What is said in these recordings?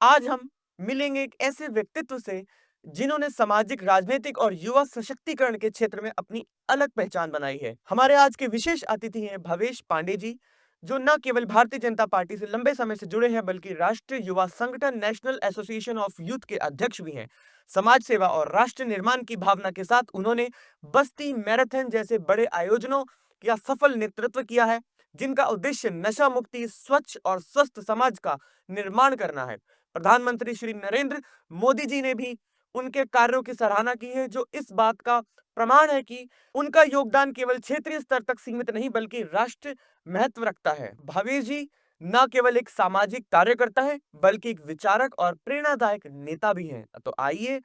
आज हम मिलेंगे एक ऐसे व्यक्तित्व से जिन्होंने सामाजिक, राजनीतिक और युवा सशक्तिकरण के क्षेत्र में अपनी अलग पहचान बनाई है। हमारे आज के विशेष अतिथि हैं भवेश पांडे जी, जो न केवल भारतीय जनता पार्टी से लंबे समय से जुड़े हैं, बल्कि राष्ट्रीय युवा संगठन नेशनल एसोसिएशन ऑफ यूथ के अध्यक्ष भी हैं। समाज सेवा और राष्ट्र निर्माण की भावना के साथ उन्होंने बस्ती मैराथन जैसे बड़े आयोजनों का सफल नेतृत्व किया है, जिनका उद्देश्य नशा मुक्ति, स्वच्छ और स्वस्थ समाज का निर्माण करना है। प्रधानमंत्री श्री नरेंद्र मोदी जी ने भी उनके कार्यों की सराहना की है, जो इस बात का प्रमाण है कि उनका योगदान केवल क्षेत्रीय स्तर तक सीमित नहीं, बल्कि राष्ट्र महत्व रखता है। भावेश जी न केवल एक सामाजिक कार्यकर्ता है, बल्कि एक विचारक और प्रेरणादायक नेता भी हैं। तो आइए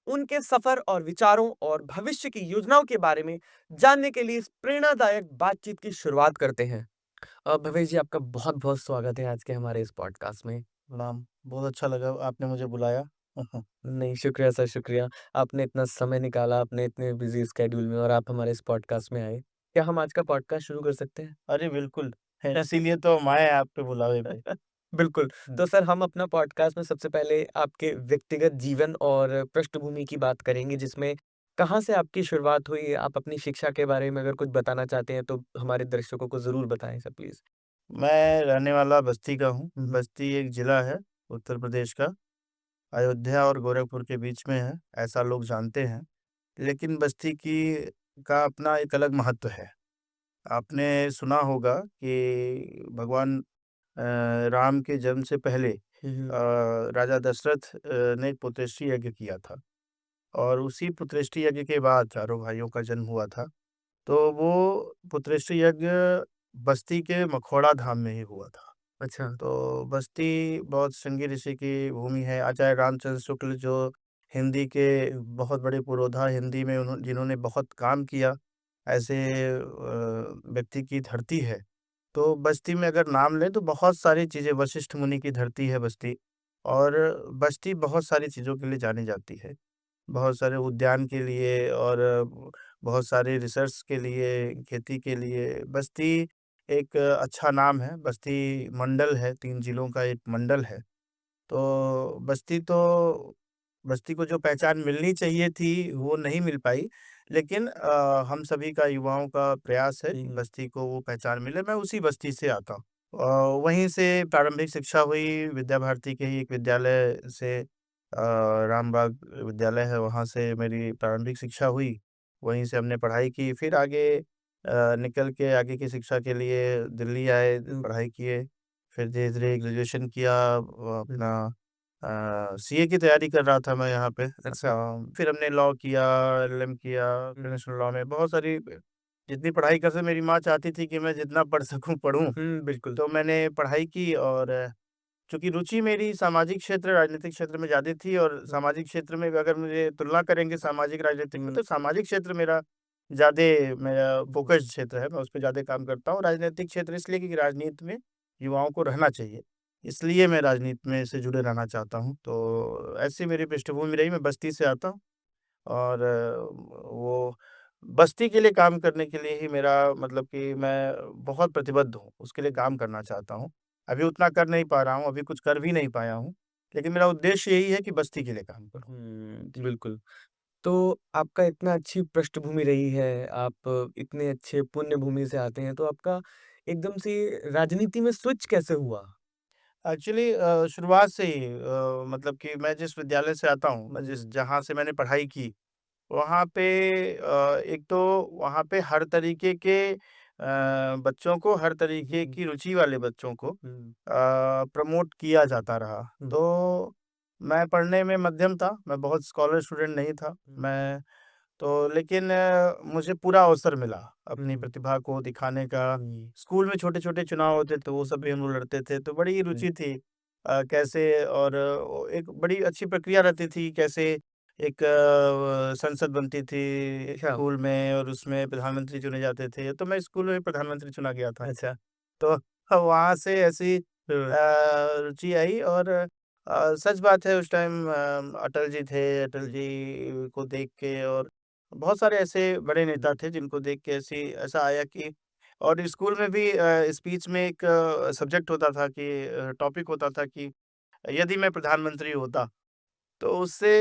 उनके सफर और विचारों और भविष्य की योजनाओं के बारे में जानने के लिए इस प्रेरणादायक बातचीत की शुरुआत करते हैं। भवेश जी, आपका बहुत-बहुत स्वागत है आज के हमारे इस पॉडकास्ट में। नाम बहुत अच्छा लगा आपने मुझे बुलाया। नहीं, शुक्रिया सर, शुक्रिया। आपने इतना समय निकाला अपने इतने बिज़ी स्केड्यूल में और आप हमारे इस पॉडकास्ट में आए। क्या हम आज का पॉडकास्ट शुरू कर सकते हैं? अरे बिल्कुल, इसीलिए तो हम आए आपके बुलावे पे। बिल्कुल। हुँ, तो सर, हम अपना पॉडकास्ट में सबसे पहले आपके व्यक्तिगत जीवन और पृष्ठभूमि की बात करेंगे, जिसमें कहाँ से आपकी शुरुआत हुई? आप अपनी शिक्षा के बारे में अगर कुछ बताना चाहते हैं, तो हमारे दर्शकों को ज़रूर बताएँ सर प्लीज़। मैं रहने वाला बस्ती का हूँ। हुँ, हुँ। बस्ती एक ज़िला है उत्तर प्रदेश का, अयोध्या और गोरखपुर के बीच में है, ऐसा लोग जानते हैं। लेकिन बस्ती की का अपना एक अलग महत्व है। आपने सुना होगा कि भगवान राम के जन्म से पहले हुँ, हुँ। राजा दशरथ ने एक पुत्रऋषि यज्ञ किया था और उसी पुत्रऋषि यज्ञ के बाद चारों भाइयों का जन्म हुआ था। तो वो पुत्रऋषि यज्ञ बस्ती के मखौड़ा धाम में ही हुआ था। अच्छा। तो बस्ती बहुत श्रृंगी ऋषि की भूमि है। आचार्य रामचंद्र शुक्ल जो हिंदी के बहुत बड़े पुरोधा हिंदी में जिन्होंने बहुत काम किया, ऐसे व्यक्ति की धरती है। तो बस्ती में अगर नाम लें तो बहुत सारी चीज़ें वशिष्ठ मुनि की धरती है बस्ती और बस्ती बहुत सारी चीज़ों के लिए जानी जाती है। बहुत सारे उद्यान के लिए और बहुत सारे रिसर्च के लिए, खेती के लिए बस्ती एक अच्छा नाम है। बस्ती मंडल है, 3 जिलों का एक मंडल है। तो बस्ती को जो पहचान मिलनी चाहिए थी, वो नहीं मिल पाई। लेकिन हम सभी का युवाओं का प्रयास है हुँ, कि हुँ। बस्ती को वो पहचान मिले। मैं उसी बस्ती से आता हूँ। वहीं से प्रारंभिक शिक्षा हुई विद्या भारती के ही एक विद्यालय से रामबाग विद्यालय है, वहाँ से मेरी प्रारंभिक शिक्षा हुई। वहीं से हमने पढ़ाई की, फिर आगे निकल के आगे की शिक्षा के लिए दिल्ली आए, हुँ, पढ़ाई किए। फिर धीरे-धीरे ग्रेजुएशन किया हुँ। अपना सीए की तैयारी कर रहा था मैं यहाँ पे। अच्छा। फिर हमने लॉ किया, एलएलएम किया, हुँ, इंटरनेशनल लॉ में बहुत सारी जितनी पढ़ाई कर मेरी माँ चाहती थी कि मैं जितना पढ़ सकूँ पढ़ूँ। हुँ, बिल्कुल। तो मैंने पढ़ाई की और चूँकि रुचि मेरी सामाजिक क्षेत्र, राजनीतिक क्षेत्र में ज़्यादा थी और सामाजिक क्षेत्र में अगर मुझे तुलना करेंगे सामाजिक राजनीतिक में, हुँ, तो सामाजिक क्षेत्र ज़्यादा मेरा फ़ोकस्ड क्षेत्र है, मैं उस पे ज़्यादा काम करता हूँ। राजनीतिक क्षेत्र इसलिए क्योंकि राजनीति में युवाओं को रहना चाहिए, इसलिए मैं राजनीति में से जुड़े रहना चाहता हूँ। तो ऐसी मेरी पृष्ठभूमि रही, मैं बस्ती से आता हूँ और वो बस्ती के लिए काम करने के लिए ही मेरा मतलब कि मैं बहुत प्रतिबद्ध हूँ, उसके लिए काम करना चाहता हूँ। अभी उतना कर नहीं पा रहा हूँ, अभी कुछ कर भी नहीं पाया हूँ, लेकिन मेरा उद्देश्य यही है कि बस्ती के लिए काम करूँ। बिल्कुल। तो आपका इतना अच्छी पृष्ठभूमि रही है, आप इतने अच्छे पुण्य भूमि से आते हैं, तो आपका एकदम से राजनीति में स्विच कैसे हुआ? एक्चुअली शुरुआत से ही मतलब कि मैं जिस विद्यालय से आता हूँ, मैं जिस हुँ, जहाँ से मैंने पढ़ाई की, वहाँ पे एक तो वहाँ पे हर तरीके के बच्चों को, हर तरीके हुँ, की रुचि वाले बच्चों को हुँ, प्रमोट किया जाता रहा। हुँ, तो मैं पढ़ने में मध्यम था, मैं बहुत स्कॉलर स्टूडेंट नहीं था। हुँ, मैं तो लेकिन मुझे पूरा अवसर मिला अपनी हुँ, प्रतिभा को दिखाने का। हुँ, स्कूल में छोटे-छोटे चुनाव होते थे, वो सब भी हम लोग लड़ते थे, तो बड़ी हुँ, रुचि थी कैसे और एक बड़ी अच्छी प्रक्रिया रहती थी, कैसे एक संसद बनती थी अच्छा, स्कूल में और उसमें प्रधानमंत्री चुने जाते थे, तो मैं स्कूल में प्रधानमंत्री चुना गया था। अच्छा, तो वहाँ से ऐसी हुँ, रुचि आई और सच बात है उस टाइम अटल जी थे, अटल जी को देख के और बहुत सारे ऐसे बड़े हुँ, नेता थे जिनको देख के ऐसा आया कि और स्कूल में भी स्पीच में एक सब्जेक्ट होता था कि टॉपिक होता था कि यदि मैं प्रधानमंत्री होता। तो उससे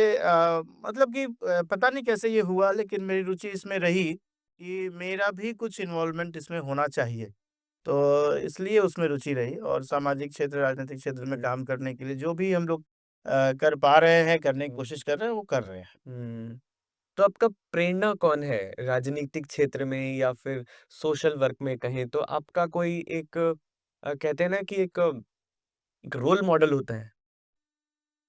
मतलब कि पता नहीं कैसे ये हुआ, लेकिन मेरी रुचि इसमें रही कि मेरा भी कुछ इन्वॉल्वमेंट इसमें होना चाहिए। तो इसलिए उसमें रुचि रही, और सामाजिक क्षेत्र, राजनीतिक क्षेत्र में काम करने के लिए जो भी हम लोग कर पा रहे हैं, करने की कोशिश कर रहे हैं, वो कर रहे हैं। हुँ। तो आपका प्रेरणा कौन है? राजनीतिक क्षेत्र में या फिर सोशल वर्क में कहें तो आपका कोई एक कहते हैं ना कि एक रोल मॉडल होता है।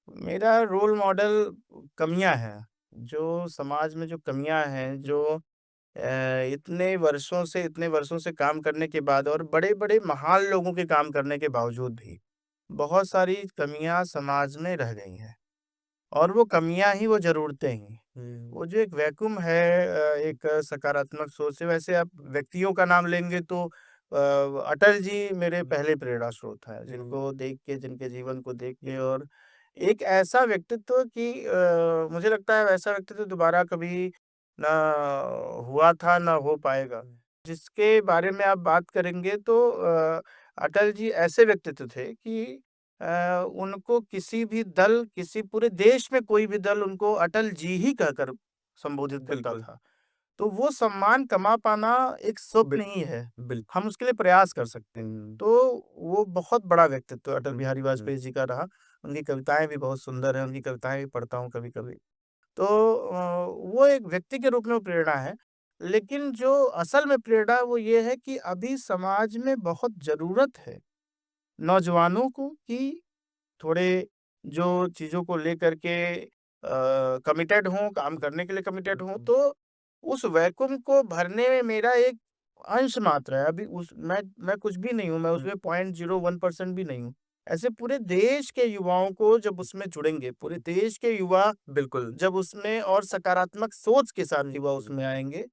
मेरा रोल मॉडल कमियाँ हैं, जो समाज में जो कमियाँ हैं, जो इतने वर्षों से काम करने के बाद और बड़े-बड़े महान लोगों के काम करने के बावजूद भी, बहुत सारी कमियाँ समाज में रह गई हैं, और वो कमियाँ ही वो ज़रूरतें हैं। हुँ, वो जो एक वैक्यूम है एक सकारात्मक सोच से, वैसे आप व्यक्तियों का नाम लेंगे तो अटल जी मेरे पहले प्रेरणा स्रोत हैं, हुँ, जिनको देख के, जिनके जीवन को देख के, और एक ऐसा व्यक्तित्व कि मुझे लगता है वैसा व्यक्तित्व दोबारा कभी ना हुआ था, ना हो पाएगा। जिसके बारे में आप बात करेंगे तो अटल जी ऐसे व्यक्तित्व थे कि उनको किसी भी दल, किसी पूरे देश में कोई भी दल उनको अटल जी ही कहकर संबोधित करता बिल्कुल। था। तो वो सम्मान कमा पाना एक स्वप्न बिल ही है। बिल्कुल। हम उसके लिए प्रयास कर सकते हैं। हुँ, तो वो बहुत बड़ा व्यक्तित्व अटल हुँ, बिहारी हुँ, वाजपेयी जी का रहा। उनकी कविताएँ भी बहुत सुंदर हैं, उनकी कविताएँ भी पढ़ता हूँ कभी-कभी। तो वो एक व्यक्ति के रूप में वो प्रेरणा है। लेकिन जो असल में प्रेरणा वो ये है कि अभी समाज में बहुत ज़रूरत है नौजवानों को कि थोड़े जो चीज़ों को लेकर के कमिटेड हों, काम करने के लिए कमिटेड हों, हुँ, तो उस वैक्यूम को भरने में मेरा एक अंश मात्र है। अभी उस मैं कुछ भी नहीं हूँ, मैं हुँ, उसमें 0.01% भी नहीं हूँ। ऐसे पूरे देश के युवाओं को जब उसमें जुड़ेंगे, पूरे देश के युवा बिल्कुल। जब उसमें और सकारात्मक सोच के साथ हुँ, युवा हुँ, उसमें आएँगे,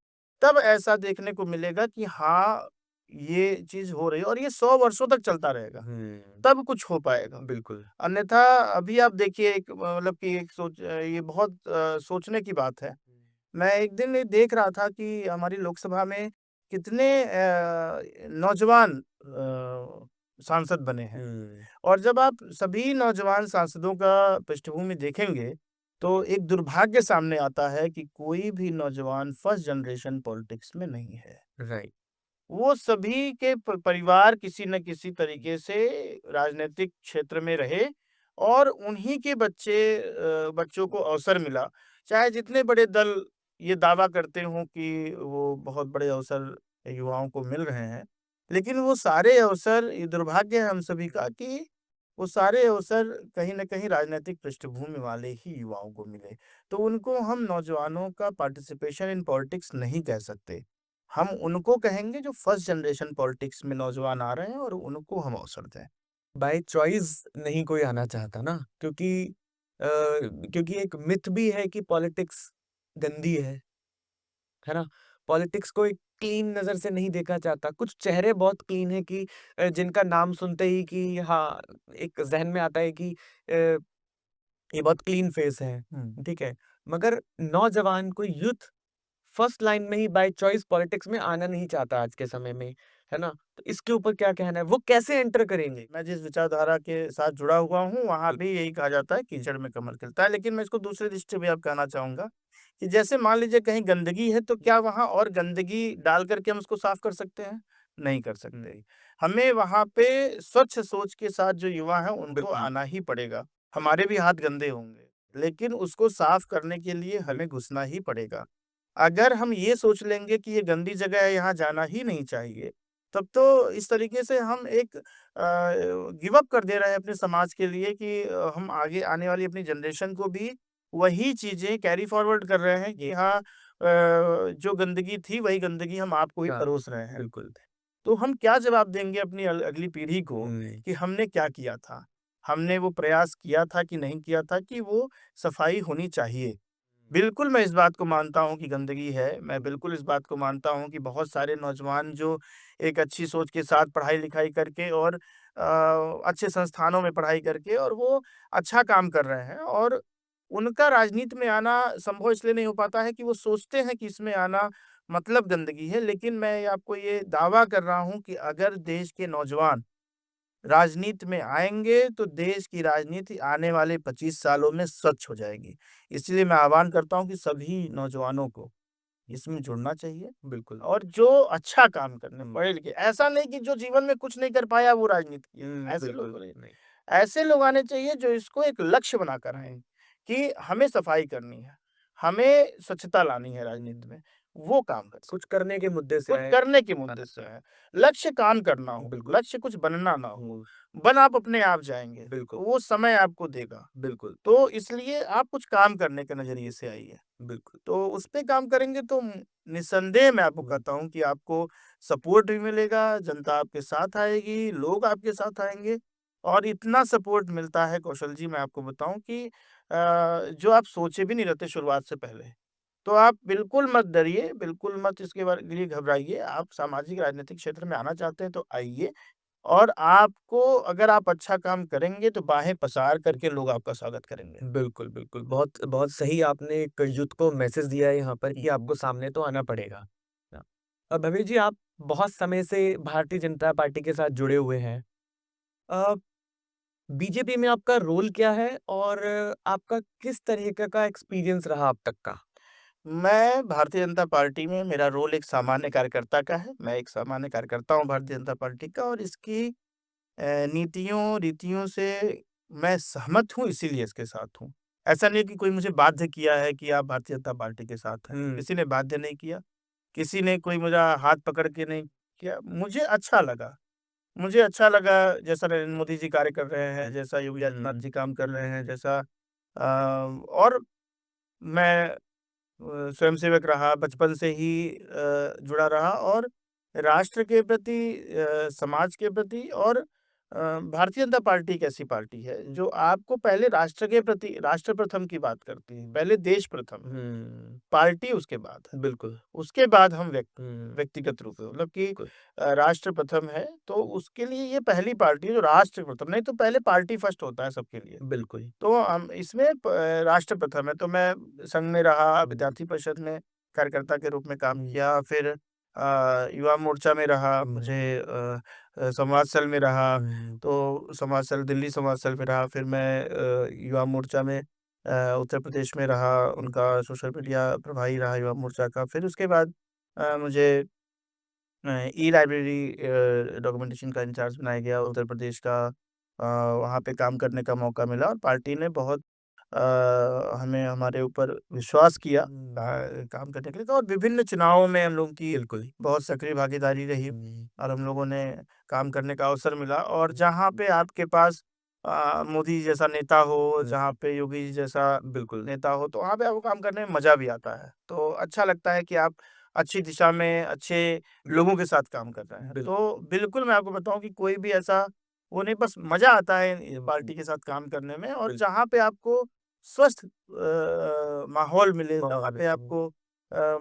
तब ऐसा देखने को मिलेगा कि हाँ, ये चीज़ हो रही है, और ये 100 वर्षों तक चलता रहेगा, हुँ, तब कुछ हो पाएगा। बिल्कुल। अन्यथा अभी आप देखिए एक मतलब कि एक ये बहुत सोचने की बात है। मैं एक दिन ये देख रहा था कि हमारी लोकसभा में कितने नौजवान सांसद बने हैं, हुँ, और जब आप सभी नौजवान सांसदों का पृष्ठभूमि देखेंगे, तो एक दुर्भाग्य सामने आता है कि कोई भी नौजवान फर्स्ट जनरेशन पॉलिटिक्स में नहीं है। राइट। वो सभी के परिवार किसी न किसी तरीके से राजनीतिक क्षेत्र में रहे, और उन्हीं के बच्चों को अवसर मिला। चाहे जितने बड़े दल ये दावा करते हों कि वो बहुत बड़े अवसर युवाओं को मिल रहे हैं, लेकिन वो सारे अवसर, ये दुर्भाग्य है हम सभी का कि वो सारे अवसर कहीं न कहीं राजनैतिक पृष्ठभूमि वाले ही युवाओं को मिले। तो उनको हम नौजवानों का पार्टिसिपेशन इन पॉलिटिक्स नहीं कह सकते। हम उनको कहेंगे जो फर्स्ट जनरेशन पॉलिटिक्स में नौजवान आ रहे हैं, और उनको हम अवसर दें। बाय चॉइस नहीं कोई आना चाहता ना क्योंकि एक मिथ भी है कि पॉलिटिक्स गंदी है ना? पॉलिटिक्स को एक क्लीन नज़र से नहीं देखा जाता। कुछ चेहरे बहुत क्लीन हैं कि जिनका नाम सुनते ही कि हाँ, एक ज़हन में आता है कि ये बहुत क्लीन फेस है, हुँ। ठीक है? मगर नौजवान कोई यूथ फर्स्ट लाइन में ही बाय चॉइस पॉलिटिक्स में आना नहीं चाहता आज के समय में, है ना? तो इसके ऊपर क्या कहना है? वो कैसे एंटर करेंगे? मैं जिस विचारधारा के साथ जुड़ा हुआ हूँ, वहाँ बिल भी यही कहा जाता है कीचड़ में कमल खिलता है। लेकिन मैं इसको दूसरे दृष्टि से भी अब कहना चाहूँगा कि जैसे मान लीजिए कहीं गंदगी है, तो क्या वहाँ और गंदगी डाल कर के हम उसको साफ कर सकते हैं? नहीं कर हुँ, सकते। हमें वहाँ पे स्वच्छ सोच के साथ जो युवा हैं, उनको बिल्कुल, आना ही पड़ेगा। हमारे भी हाथ गंदे होंगे, लेकिन उसको साफ करने के लिए बिल हमें घुसना ही पड़ेगा। अगर हम ये सोच लेंगे कि ये गंदी जगह है, यहाँ जाना ही नहीं चाहिए, तब तो इस तरीके से हम एक गिव अप कर दे रहे हैं अपने समाज के लिए कि हम आगे आने वाली अपनी जनरेशन को भी वही चीज़ें कैरी फॉरवर्ड कर रहे हैं कि हाँ, जो गंदगी थी वही गंदगी हम आपको ही हाँ, परोस रहे हैं। बिल्कुल। तो हम क्या जवाब देंगे अपनी अगली पीढ़ी को हुँ, कि हमने क्या किया था? हमने वो प्रयास किया था कि नहीं किया था कि वो सफाई होनी चाहिए? बिल्कुल, मैं इस बात को मानता हूँ कि गंदगी है। मैं बिल्कुल इस बात को मानता हूँ कि बहुत सारे नौजवान जो एक अच्छी सोच के साथ पढ़ाई-लिखाई करके और अच्छे संस्थानों में पढ़ाई करके और वो अच्छा काम कर रहे हैं, और उनका राजनीति में आना संभव इसलिए नहीं हो पाता है कि वो सोचते हैं कि इसमें आना मतलब गंदगी है। लेकिन मैं आपको ये दावा कर रहा हूँ कि अगर देश के नौजवान राजनीति में आएँगे तो देश की राजनीति आने वाले 25 सालों में स्वच्छ हो जाएगी। इसलिए मैं आह्वान करता हूँ कि सभी नौजवानों को इसमें जुड़ना चाहिए बिल्कुल। और जो अच्छा काम करने हुँ। पढ़े लिखे ऐसा नहीं कि जो जीवन में कुछ नहीं कर पाया वो राजनीति किया, ऐसे लोग बिल्कुल, नहीं। नहीं। ऐसे लोग आने चाहिए जो इसको एक लक्ष्य बनाकर आएँ कि हमें सफाई करनी है, हमें स्वच्छता लानी है राजनीति में, वो काम कर कुछ सकते हैं। करने के मुद्दे से कुछ आए। करने के मुद्दे से है, लक्ष्य काम करना हो, बिल्कुल। लक्ष्य कुछ बनना ना हो, हुँ, बन आप अपने आप जाएँगे, बिल्कुल, वो समय आपको देगा। बिल्कुल, तो इसलिए आप कुछ काम करने के नज़रिए से आइए। बिल्कुल। तो उस पे काम करेंगे तो निस्संदेह मैं आपको हुँ, कहता हूँ कि आपको सपोर्ट भी मिलेगा, जनता आपके साथ आएगी, लोग आपके साथ आएँगे और इतना सपोर्ट मिलता है कौशल जी मैं आपको बताऊँ कि जो आप सोचे भी नहीं रहते शुरुआत से पहले। तो आप बिल्कुल मत डरिए, बिल्कुल मत इसके बारे लिए घबराइए। आप सामाजिक राजनीतिक क्षेत्र में आना चाहते हैं तो आइए और आपको अगर आप अच्छा काम करेंगे तो बाहें पसार करके लोग आपका स्वागत करेंगे। बिल्कुल, बिल्कुल। बहुत बहुत सही आपने एक यूथ को मैसेज दिया है यहाँ पर कि आपको सामने तो आना पड़ेगा। भवेश जी, आप बहुत समय से भारतीय जनता पार्टी के साथ जुड़े हुए हैं। अ, बीजेपी में आपका रोल क्या है और आपका किस तरीके का एक्सपीरियंस रहा अब तक का? मैं भारतीय जनता पार्टी में मेरा रोल एक सामान्य कार्यकर्ता का है। मैं एक सामान्य कार्यकर्ता हूँ भारतीय जनता पार्टी का और इसकी नीतियों, रीतियों से मैं सहमत हूँ इसीलिए इसके साथ हूँ। ऐसा नहीं है कि कोई मुझे बाध्य किया है कि आप भारतीय जनता पार्टी के साथ हैं। हुँ, किसी ने बाध्य नहीं किया, किसी ने कोई मेरा हाथ पकड़ के नहीं किया। मुझे अच्छा लगा जैसा नरेंद्र मोदी जी कार्य कर रहे हैं, जैसा योगी आदित्यनाथ हुँ, जी काम कर रहे हैं, जैसा और मैं स्वयंसेवक रहा, बचपन से ही जुड़ा रहा और राष्ट्र के प्रति समाज के प्रति और भारतीय जनता पार्टी एक ऐसी पार्टी है, जो आपको पहले राष्ट्र के प्रति राष्ट्र प्रथम की बात करती है। पहले देश प्रथम, हुँ, पार्टी उसके बाद है। बिल्कुल। उसके बाद हम हुँ, व्यक्तिगत रूप से मतलब कि बिल्कुल, राष्ट्र प्रथम है, तो उसके लिए ये पहली पार्टी है जो राष्ट्र प्रथम नहीं तो पहले पार्टी फर्स्ट होता है सबके लिए। बिल्कुल। तो हम इसमें राष्ट्र प्रथम है, तो मैं संघ में रहा, विद्यार्थी परिषद में कार्यकर्ता के रूप में काम हुँ, किया, फिर युवा मोर्चा में रहा, हुँ, मुझे समाज सेल में रहा, हुँ, तो समाज सेल दिल्ली समाज सेल में रहा, फिर मैं युवा मोर्चा में उत्तर प्रदेश में रहा, उनका सोशल मीडिया प्रभारी रहा युवा मोर्चा का। फिर उसके बाद मुझे ई-लाइब्रेरी डॉक्यूमेंटेशन का इंचार्ज बनाया गया उत्तर प्रदेश का। वहाँ पे काम करने का मौका मिला और पार्टी ने बहुत हमें हमारे ऊपर विश्वास किया हुँ, काम करने के लिए। तो और विभिन्न चुनावों में हम लोगों की बिल्कुल। बहुत सक्रिय भागीदारी रही हुँ, और हम लोगों ने काम करने का अवसर मिला और जहाँ पे आपके पास मोदी जी जैसा नेता हो, हुँ, जहाँ पे योगी जी जैसा बिल्कुल, नेता हो, तो वहाँ पे आपको काम करने में मज़ा भी आता है। तो अच्छा लगता है कि आप अच्छी दिशा में, अच्छे लोगों के साथ काम कर रहे हैं। बिल तो बिल्कुल मैं आपको बताऊँ कि कोई भी ऐसा वो नहीं बस मज़ा आता है हुँ, पार्टी के साथ काम करने में और बिल जहाँ पे आपको स्वस्थ माहौल मिले, जहाँ माहौल पे हुँ, आपको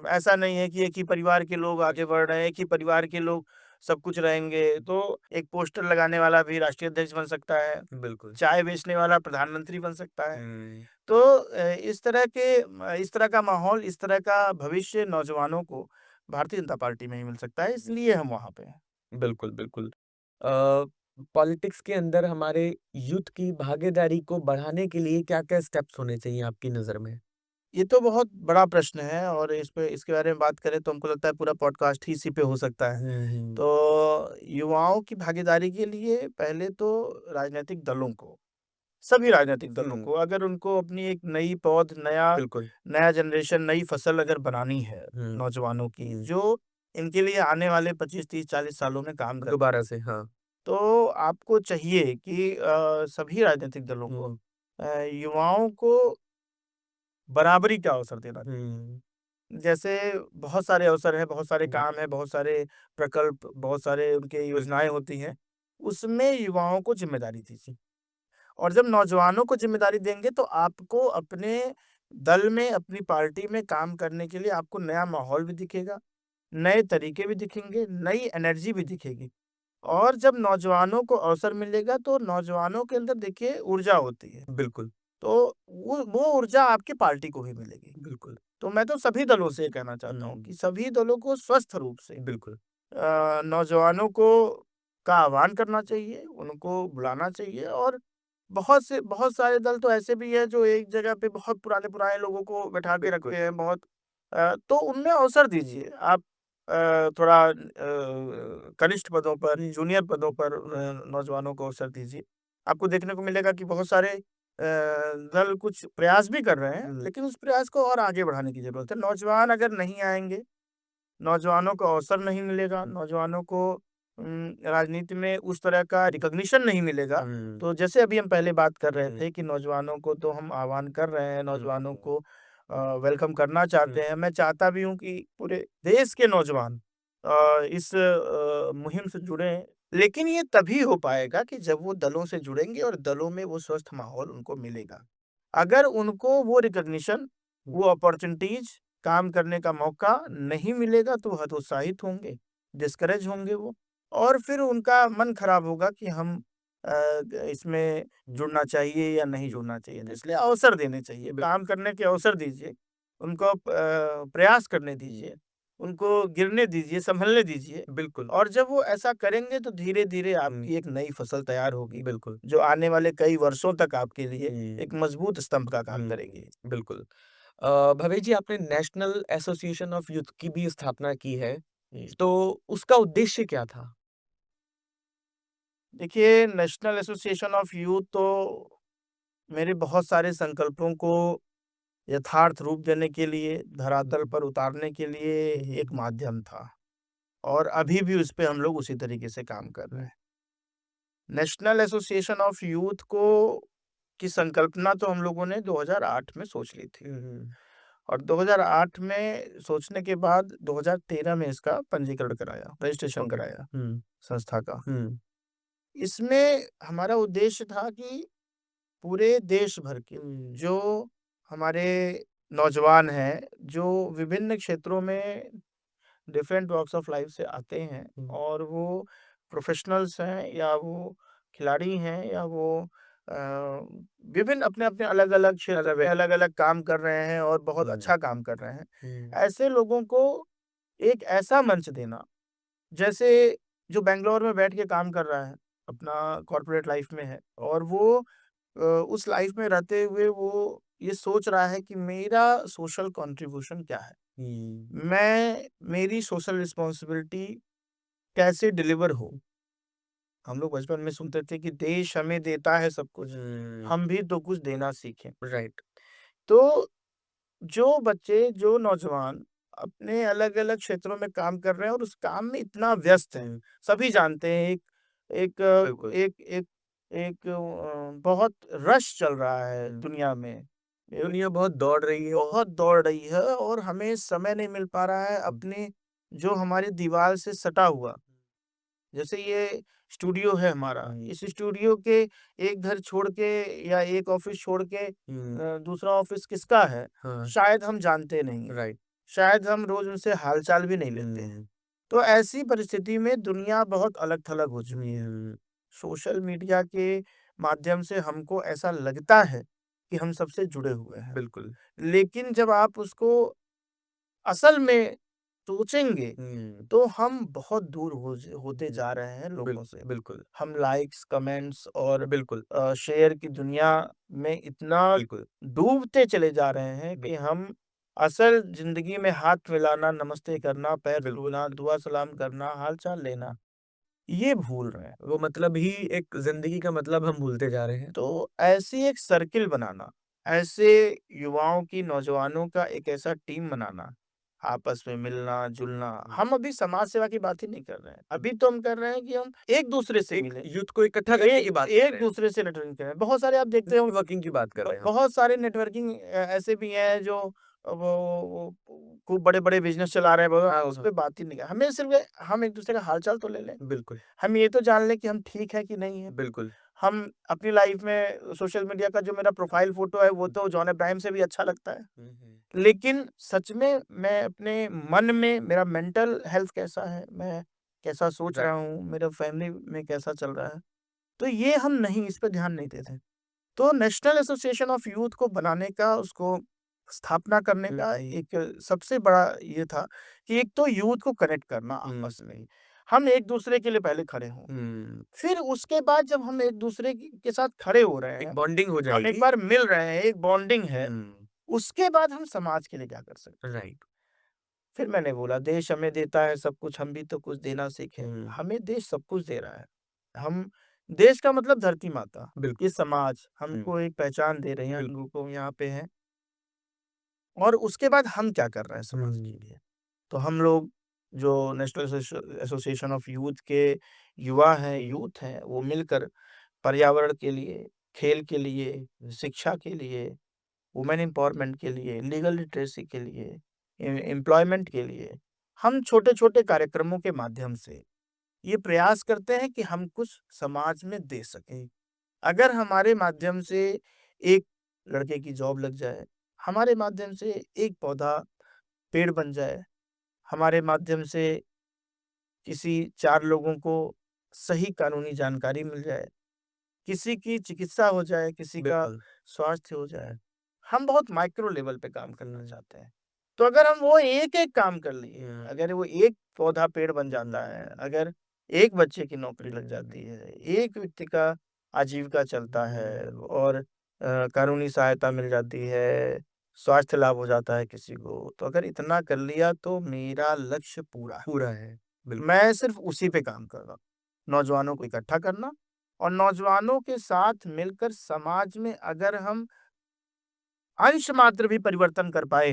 ऐसा नहीं है कि एक ही परिवार के लोग आगे बढ़ रहे हैं, एक ही परिवार के लोग सब कुछ रहेंगे। तो एक पोस्टर लगाने वाला भी राष्ट्रीय अध्यक्ष बन सकता है, बिल्कुल। चाय बेचने वाला प्रधानमंत्री बन सकता है। हुँ, तो इस तरह का माहौल, इस तरह का भविष्य नौजवानों को भारतीय जनता पार्टी में ही मिल सकता है, इसलिए हम वहाँ पे हैं। बिल्कुल, बिल्कुल। पॉलिटिक्स के अंदर हमारे यूथ की भागीदारी को बढ़ाने के लिए क्या-क्या स्टेप्स होने चाहिए आपकी नज़र में? ये तो बहुत बड़ा प्रश्न है और इसके बारे में बात करें तो हमको लगता है पूरा पॉडकास्ट ही इसी पे हो सकता है। हुँ, हुँ, तो युवाओं की भागीदारी के लिए पहले तो राजनैतिक दलों को, सभी राजनैतिक दलों हुँ, को अगर उनको अपनी एक नई पौध, नया बिल्कुल। नया जनरेशन, नई फसल अगर बनानी है हुँ, नौजवानों की, हुँ, जो इनके लिए आने वाले 25, 30, 40 सालों में काम कर दोबारा से, हाँ। तो आपको चाहिए कि सभी राजनीतिक दलों को हुँ, युवाओं को बराबरी का अवसर देना चाहिए। हुँ, जैसे बहुत सारे अवसर हैं, बहुत सारे हुँ, काम हैं, बहुत सारे प्रकल्प, बहुत सारे उनके योजनाएँ होती हैं, उसमें युवाओं को ज़िम्मेदारी दीजिए। और जब नौजवानों को ज़िम्मेदारी देंगे तो आपको अपने दल में, अपनी पार्टी में काम करने के लिए आपको नया माहौल भी दिखेगा, नए तरीके भी दिखेंगे, नई एनर्जी भी दिखेगी। और जब नौजवानों को अवसर मिलेगा तो नौजवानों के अंदर देखिए ऊर्जा होती है, बिल्कुल, तो वो ऊर्जा आपकी पार्टी को भी मिलेगी। बिल्कुल। तो मैं तो सभी दलों से ये कहना चाहता हूँ हुँ, कि सभी दलों को स्वस्थ रूप से बिल्कुल। नौजवानों को उसका आह्वान करना चाहिए, उनको बुलाना चाहिए और बहुत सारे दल तो ऐसे भी हैं जो एक जगह पे बहुत पुराने-पुराने लोगों को बैठा के बिल्कुल। रखते हैं तो उनमें अवसर दीजिए। आप थोड़ा कनिष्ठ पदों पर, जूनियर पदों पर नौजवानों को अवसर दीजिए। आपको देखने को मिलेगा कि बहुत सारे दल कुछ प्रयास भी कर रहे हैं, लेकिन उस प्रयास को और आगे बढ़ाने की ज़रूरत है। नौजवान अगर नहीं आएँगे, नौजवानों को अवसर नहीं मिलेगा, नौजवानों को राजनीति में उस तरह का रिकॉग्निशन नहीं मिलेगा। हुँ, तो जैसे अभी हम पहले बात कर रहे हुँ, थे कि नौजवानों को तो हम आह्वान कर रहे हैं, हुँ, नौजवानों को वेलकम करना हुँ, चाहते हैं। मैं चाहता भी हूँ कि पूरे देश के नौजवान इस मुहिम से जुड़ें, लेकिन ये तभी हो पाएगा कि जब वो दलों से जुड़ेंगे और दलों में वो स्वस्थ माहौल उनको मिलेगा। अगर उनको वो रिकॉग्निशन, हुँ, वो अपॉर्च्युनिटीज़, काम करने का मौका नहीं मिलेगा तो हतोत्साहित होंगे, डिस्करेज होंगे वो और फिर उनका मन खराब होगा कि हम इसमें जुड़ना चाहिए या नहीं जुड़ना चाहिए। तो इसलिए अवसर देने चाहिए, काम करने के अवसर दीजिए, उनको प्रयास करने दीजिए, उनको गिरने दीजिए, सँभलने दीजिए बिल्कुल। और जब वो ऐसा करेंगे तो धीरे-धीरे हुँ, आपकी एक नई फसल तैयार होगी, बिल्कुल। जो आने वाले कई वर्षों तक आपके लिए हुँ, एक मजबूत स्तंभ का काम हुँ, करेगी। बिल्कुल। भवेश जी, आपने नेशनल एसोसिएशन ऑफ यूथ की भी स्थापना की है, जी। तो उसका उद्देश्य क्या था? देखिए, नेशनल एसोसिएशन ऑफ यूथ तो मेरे बहुत सारे संकल्पों को यथार्थ रूप देने के लिए, धरातल पर उतारने के लिए एक माध्यम था और अभी भी उस पे हम लोग उसी तरीके से काम कर रहे हुँ, हैं। नेशनल एसोसिएशन ऑफ यूथ को की संकल्पना तो हम लोगों ने 2008 में सोच ली थी हुँ, हुँ, और 2008 में सोचने के बाद 2013 में इसका पंजीकरण कराया, रजिस्ट्रेशन ओके। कराया हुँ, संस्था का। हुँ, इसमें हमारा उद्देश्य था कि पूरे देश भर के हुँ, जो हमारे नौजवान हैं, जो विभिन्न क्षेत्रों में डिफरेंट वॉक्स ऑफ लाइफ से आते हैं हुँ, और वो प्रोफेशनल्स हैं या वो खिलाड़ी हैं या वो अ, विभिन्न अपने-अपने अलग-अलग क्षेत्र में अलग-अलग काम कर रहे हैं और बहुत हुँ, अच्छा काम कर रहे हैं। हुँ, ऐसे लोगों को एक ऐसा मंच देना, जैसे जो बैंगलोर में बैठ के काम कर रहा है, अपना कॉर्पोरेट लाइफ में है और वो उस लाइफ में रहते हुए वो ये सोच रहा है कि मेरा सोशल कंट्रीब्यूशन क्या है? हुँ, मेरी सोशल रिस्पॉन्सिबिलिटी कैसे डिलीवर हो? हम लोग बचपन में सुनते थे कि देश हमें देता है सब कुछ, हुँ, हम भी तो कुछ देना सीखें। राइट। तो जो बच्चे, जो नौजवान अपने अलग-अलग क्षेत्रों में काम कर रहे हैं और उस काम में इतना व्यस्त हैं, हुँ, सभी जानते हैं एक बिल्कुल। एक एक एक बहुत रश चल रहा है हुँ, दुनिया में। दुनिया बहुत दौड़ रही है। बहुत दौड़ रही है और हमें समय नहीं मिल पा रहा है हुँ, अपने जो हमारी दीवार से सटा हुआ जैसे ये स्टूडियो है हमारा, हुँ, इस स्टूडियो के एक घर छोड़ के या एक ऑफिस छोड़ के हुँ, दूसरा ऑफिस किसका है, हाँ, शायद हम जानते नहीं हैं। राइट। शायद हम रोज़ उनसे हाल-चाल भी नहीं लेते हैं। हुँ, तो ऐसी परिस्थिति में दुनिया बहुत अलग-थलग हो चुकी है। हुँ, सोशल मीडिया के माध्यम से हमको ऐसा लगता है कि हम सबसे जुड़े हुए हैं। बिल्कुल। लेकिन जब आप उसको असल में सोचेंगे, हुँ, तो हम बहुत दूर होते हुँ, जा रहे हैं लोगों से। बिल्कुल, हम लाइक्स, कमेंट्स और बिल्कुल, शेयर की दुनिया में इतना बिल्कुल, डूबते चले जा रहे हैं बिल कि हम असल ज़िंदगी में हाथ मिलाना, नमस्ते करना, पैर बिल्कुल। छूना, दुआ सलाम करना, हाल-चाल लेना, ये भूल रहे हैं। वो मतलब ही एक ज़िंदगी का मतलब हम भूलते जा रहे हैं। तो ऐसी एक सर्किल बनाना, ऐसे युवाओं की, नौजवानों का एक ऐसा टीम बनाना, आपस में मिलना-जुलना। हुँ, हम अभी समाज सेवा की बात ही नहीं कर रहे हैं। हुँ। अभी तो हम कर रहे हैं कि हम एक-दूसरे से एक मिलें, यूथ को इकट्ठा करने की बात कर रहे हैं। एक-दूसरे से नेटवर्किंग करें। बहुत सारे आप देखते हो नेटवर्किंग की बात कर रहे हैं हम। बहुत सारे नेटवर्किंग ऐसे भी हैं जो वो खूब बड़े-बड़े बिज़नेस चला रहे हैं, हाँ, उस हाँ। पे बात ही नहीं कर हमें सिर्फ़ हम एक-दूसरे का हाल-चाल तो ले लें। बिल्कुल, हम ये तो जान लें कि हम ठीक हैं कि नहीं हैं। बिल्कुल। हम अपनी लाइफ में सोशल मीडिया का जो मेरा प्रोफाइल फ़ोटो है, वो हुँ, तो जॉन अब्राहम से भी अच्छा लगता है। हुँ, हुँ। लेकिन सच में मैं अपने मन में मेरा मेंटल हेल्थ कैसा है, मैं कैसा सोच राइट। रहा हूँ, मेरा फैमिली में कैसा चल रहा है, तो ये हम नहीं इस पे ध्यान नहीं देते। तो नेशनल एसोसिएशन ऑफ यूथ को बनाने का, उसको स्थापना करने हुँ, का एक सबसे बड़ा ये था कि एक तो यूथ को कनेक्ट करना हुँ, आपस में। हम एक-दूसरे के लिए पहले खड़े हों। फिर उसके बाद जब हम एक-दूसरे के साथ खड़े हो रहे एक हैं, बॉन्डिंग हो हम एक जाएगी। बार मिल रहे हैं, एक बॉन्डिंग है, हुँ, उसके बाद हम समाज के लिए क्या कर सकते हैं। राइट। फिर मैंने बोला देश हमें देता है सब कुछ, हम भी तो कुछ देना सीखें। हुँ, हमें देश सब कुछ दे रहा है। हम देश का मतलब धरती माता, बिल्कुल। ये समाज हुँ, हमको एक पहचान दे रही है, हम बिल्कुल। लोग को यहाँ पे हैं और उसके बाद हम क्या कर रहे हैं समाज के हुँ, लिए। तो हम लोग जो नेशनल एसोसिएशन ऑफ यूथ के युवा हैं, यूथ हैं, वो मिलकर पर्यावरण के लिए, खेल के लिए, शिक्षा के लिए, वुमेन एम्पावरमेंट के लिए, लीगल लिटरेसी के लिए, एम्प्लॉयमेंट के लिए, हम छोटे-छोटे कार्यक्रमों के माध्यम से ये प्रयास करते हैं कि हम कुछ समाज में दे सकें। अगर हमारे माध्यम से एक लड़के की जॉब लग जाए, हमारे माध्यम से एक पौधा पेड़ बन जाए, हमारे माध्यम से किसी 4 लोगों को सही कानूनी जानकारी मिल जाए, किसी की चिकित्सा हो जाए, किसी का बिल्कुल। स्वास्थ्य हो जाए, हम बहुत माइक्रो लेवल पे काम करना चाहते हैं। तो अगर हम वो एक-एक काम कर लिए, हुँ, अगर वो एक पौधा पेड़ बन जाता है, हुँ, अगर एक बच्चे की नौकरी लग जाती है, एक व्यक्ति का आजीविका चलता है हुँ, और कानूनी सहायता मिल जाती है, स्वास्थ्य लाभ हो जाता है किसी को, तो अगर इतना कर लिया तो मेरा लक्ष्य पूरा है। पूरा है। बिल्कुल। मैं सिर्फ़ उसी पे काम कर रहा हूँ। नौजवानों को इकट्ठा करना और नौजवानों के साथ मिलकर समाज में अगर हम अंश मात्र भी परिवर्तन कर पाए,